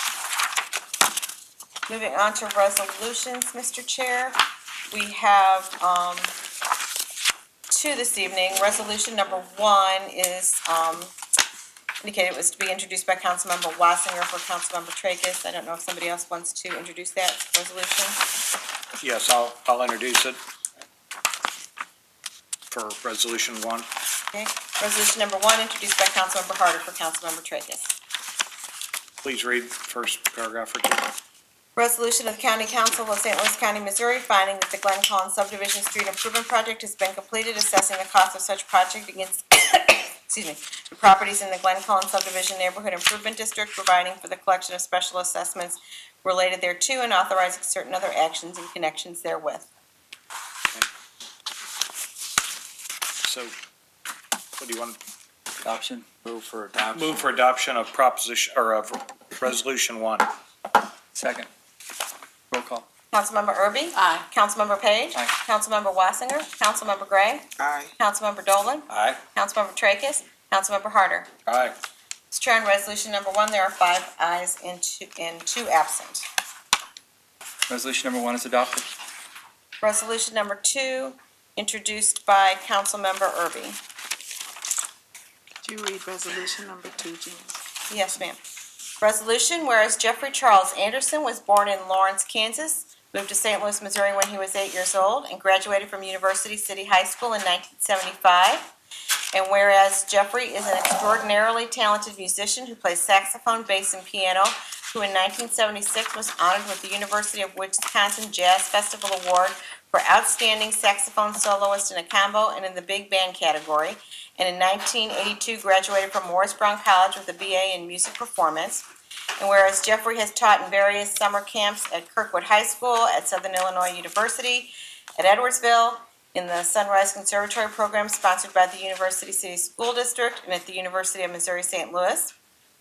Moving on to resolutions, Mr. Chair, we have 2 this evening. Resolution number 1 is indicated it was to be introduced by Councilmember Wassinger for Councilmember Tracus. I don't know if somebody else wants to introduce that resolution. Yes, I'll introduce it for Resolution 1. Okay. Resolution number 1, introduced by Councilmember Harder for Councilmember Tracus. Please read the first paragraph or two. Resolution of the County Council of St. Louis County, Missouri, finding that the Glen Collins Subdivision Street Improvement Project has been completed, assessing the cost of such project against the properties in the Glen Collins Subdivision Neighborhood Improvement District, providing for the collection of special assessments related thereto, and authorizing certain other actions in connections therewith. So, what do you want? Adoption. Move for adoption. Move for adoption of proposition, or of Resolution 1. Second. Roll call. Councilmember Erby? Aye. Councilmember Page? Aye. Councilmember Wassinger? Councilmember Gray? Aye. Councilmember Dolan? Aye. Councilmember Tracus? Councilmember Harder? Aye. Mr. Chair, on resolution number 1, there are 5 ayes and 2 absent. Resolution number 1 is adopted. Resolution number 2, introduced by Councilmember Erby. Could you read resolution number 2, Jean? Yes, ma'am. Resolution, whereas Jeffrey Charles Anderson was born in Lawrence, Kansas, moved to St. Louis, Missouri when he was 8 years old, and graduated from University City High School in 1975. And whereas Jeffrey is an extraordinarily talented musician who plays saxophone, bass, and piano, who in 1976 was honored with the University of Wisconsin Jazz Festival Award for Outstanding Saxophone Soloist in a Combo and in the Big Band category, and in 1982 graduated from Morris Brown College with a BA in Music Performance. And whereas Jeffrey has taught in various summer camps at Kirkwood High School, at Southern Illinois University, at Edwardsville, in the Sunrise Conservatory program sponsored by the University City School District, and at the University of Missouri St. Louis,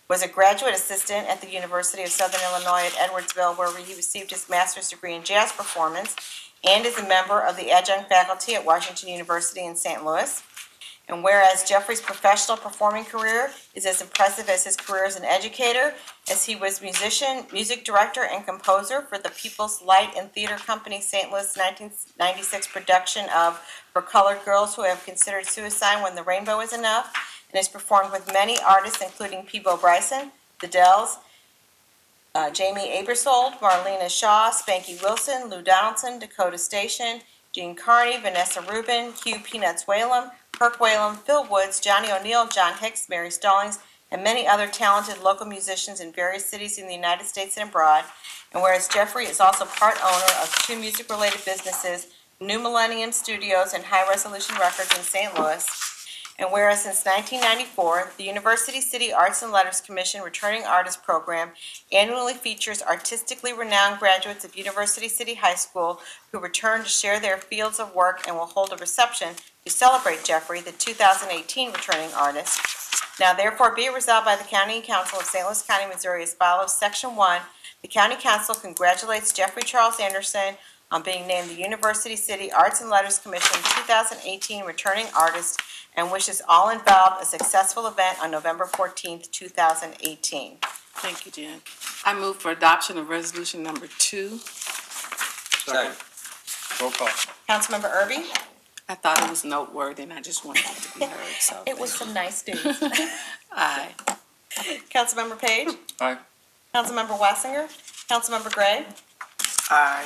was a graduate assistant at the University of Southern Illinois at Edwardsville, where he received his master's degree in jazz performance, and is a member of the adjunct faculty at Washington University in St. Louis. And whereas Jeffrey's professional performing career is as impressive as his career as an educator, as he was musician, music director, and composer for the People's Light and Theater Company St. Louis 1996 production of For Colored Girls Who Have Considered Suicide When the Rainbow Is Enough, and has performed with many artists including Peebo Bryson, The Dells, Jamie Abersold, Marlena Shaw, Spanky Wilson, Lou Donaldson, Dakota Station, Gene Carney, Vanessa Rubin, Hugh Peanuts Whalum, Kirk Whalum, Phil Woods, Johnny O'Neill, John Hicks, Mary Stallings, and many other talented local musicians in various cities in the United States and abroad. And whereas Jeffrey is also part owner of 2 music-related businesses, New Millennium Studios and High Resolution Records in St. Louis. And whereas since 1994, the University City Arts and Letters Commission Returning Artist Program annually features artistically renowned graduates of University City High School who return to share their fields of work, and will hold a reception to celebrate Jeffrey, the 2018 returning artist. Now therefore be it resolved by the County Council of St. Louis County, Missouri as follows. Section 1, the County Council congratulates Jeffrey Charles Anderson on being named the University City Arts and Letters Commission 2018 returning artist, and wishes all involved a successful event on November 14th, 2018. Thank you, Jen. I move for adoption of resolution number 2. Second. Roll call. Councilmember Erby? I thought it was noteworthy, and I just wanted it to be heard, so. It was some nice news. Aye. Councilmember Page? Aye. Councilmember Wassinger? Councilmember Gray? Aye.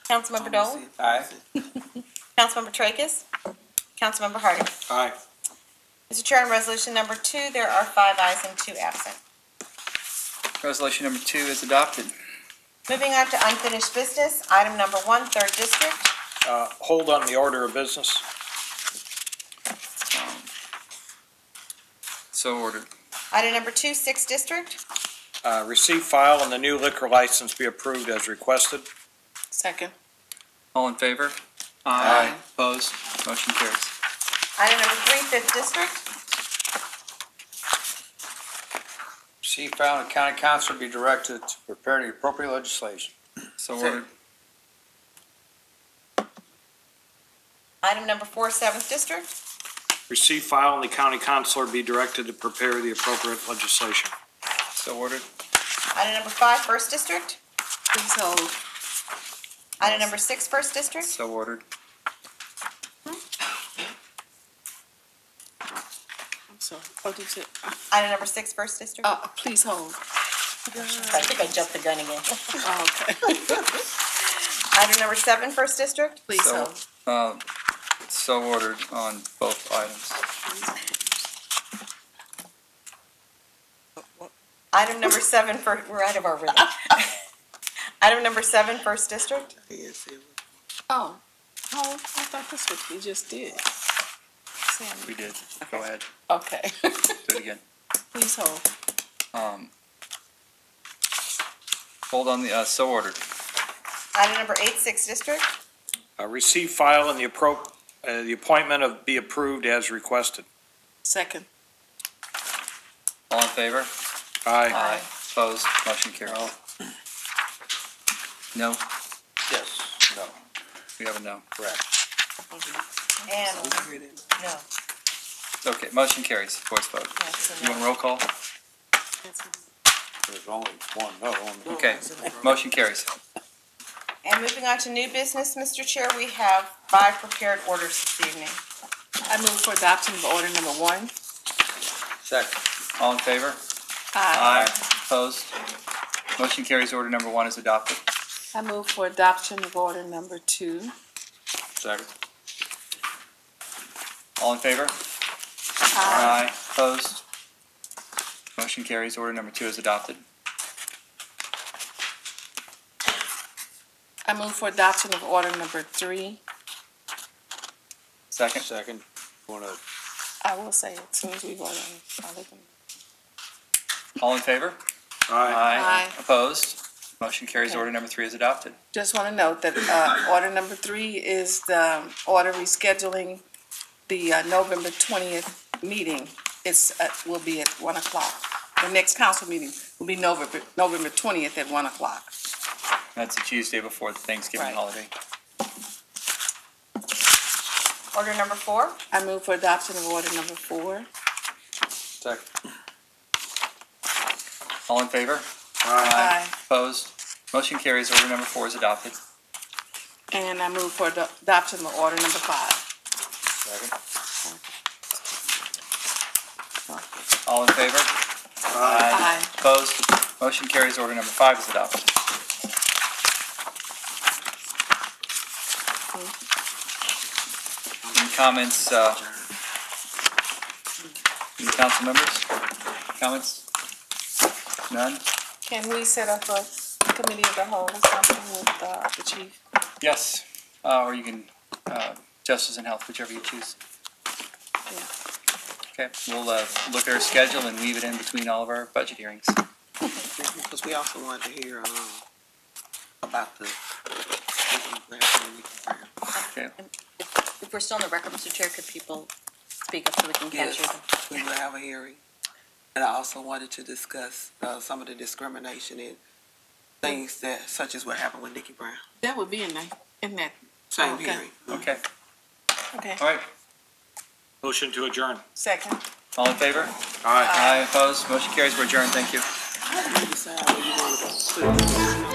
Councilmember Dolan? Aye. Councilmember Tracus? Councilmember Harder? Aye. Mr. Chair, on resolution number 2, there are 5 ayes and 2 absent. Resolution number 2 is adopted. Moving on to unfinished business, item number 1, 3rd District. Hold on the order of business. So ordered. Item number 2, 6th District. Receive, file, and the new liquor license be approved as requested. Second. All in favor? Aye. Opposed? Motion carries. Item number 3, 5th District. Receive, file, and the county council be directed to prepare the appropriate legislation. So ordered. Item number 4, 7th District. Receive, file, and the county councilor be directed to prepare the appropriate legislation. So ordered. Item number 5, 1st District. Please hold. Item number 6, 1st District. So ordered. I'm sorry. Oh, did you? Item number 6, 1st District. Please hold. I think I jumped the gun again. Oh, okay. Item number 7, 1st District. Please So, hold. So ordered on both items. Item number 7, we're out of our rhythm. Item number 7, 1st District. Oh, I thought this was we just did. We did. Go ahead. Okay. Do it again. Please hold. Hold on the, so ordered. Item number 8, 6th District. Receive, file, and the appointment of be approved as requested. Second. All in favor? Aye. Opposed? Motion carries. No? Yes. No. We have a no. Correct. And, no. Okay, motion carries. Voice vote. You want a roll call? There's only one no. Okay, motion carries. And moving on to new business, Mr. Chair, we have 5 prepared orders this evening. I move for adoption of order number 1. Second. All in favor? Aye. Opposed? Motion carries. Order number 1 is adopted. I move for adoption of order number 2. Second. All in favor? Aye. Opposed? Motion carries. Order number 2 is adopted. I move for adoption of order number 3. Second. Second. I will say it as soon as we vote on it. I'll let them- All in favor? Aye. Opposed? Motion carries. Order number 3 is adopted. Just want to note that order number 3 is the order rescheduling the November 20th meeting. It's, will be at 1 o'clock. The next council meeting will be November 20th at 1 o'clock. That's a Tuesday before the Thanksgiving Right. holiday. Order number 4. I move for adoption of order number 4. Second. All in favor? Aye. Opposed? Motion carries. Order number 4 is adopted. And I move for adoption of order number 5. Second. All in favor? Aye. Opposed? Motion carries. Order number 5 is adopted. Any comments, any council members? Comments? None? Can we set up a committee of the whole or something with the chief? Yes. Or you can, Justice and Health, whichever you choose. Okay, we'll look at our schedule and weave it in between all of our budget hearings. Because we also wanted to hear about the. Okay. If we're still on the record, Mr. Chair, could people speak up so we can capture them? We will have a hearing. And I also wanted to discuss some of the discrimination and things that, such as what happened with Nikki Brown. That would be in that. Same Okay. hearing. Okay. Okay. All right. Motion to adjourn. Second. All in favor? Aye. Aye. Opposed? Motion carries. We're adjourned. Thank you. How do you decide where you want to put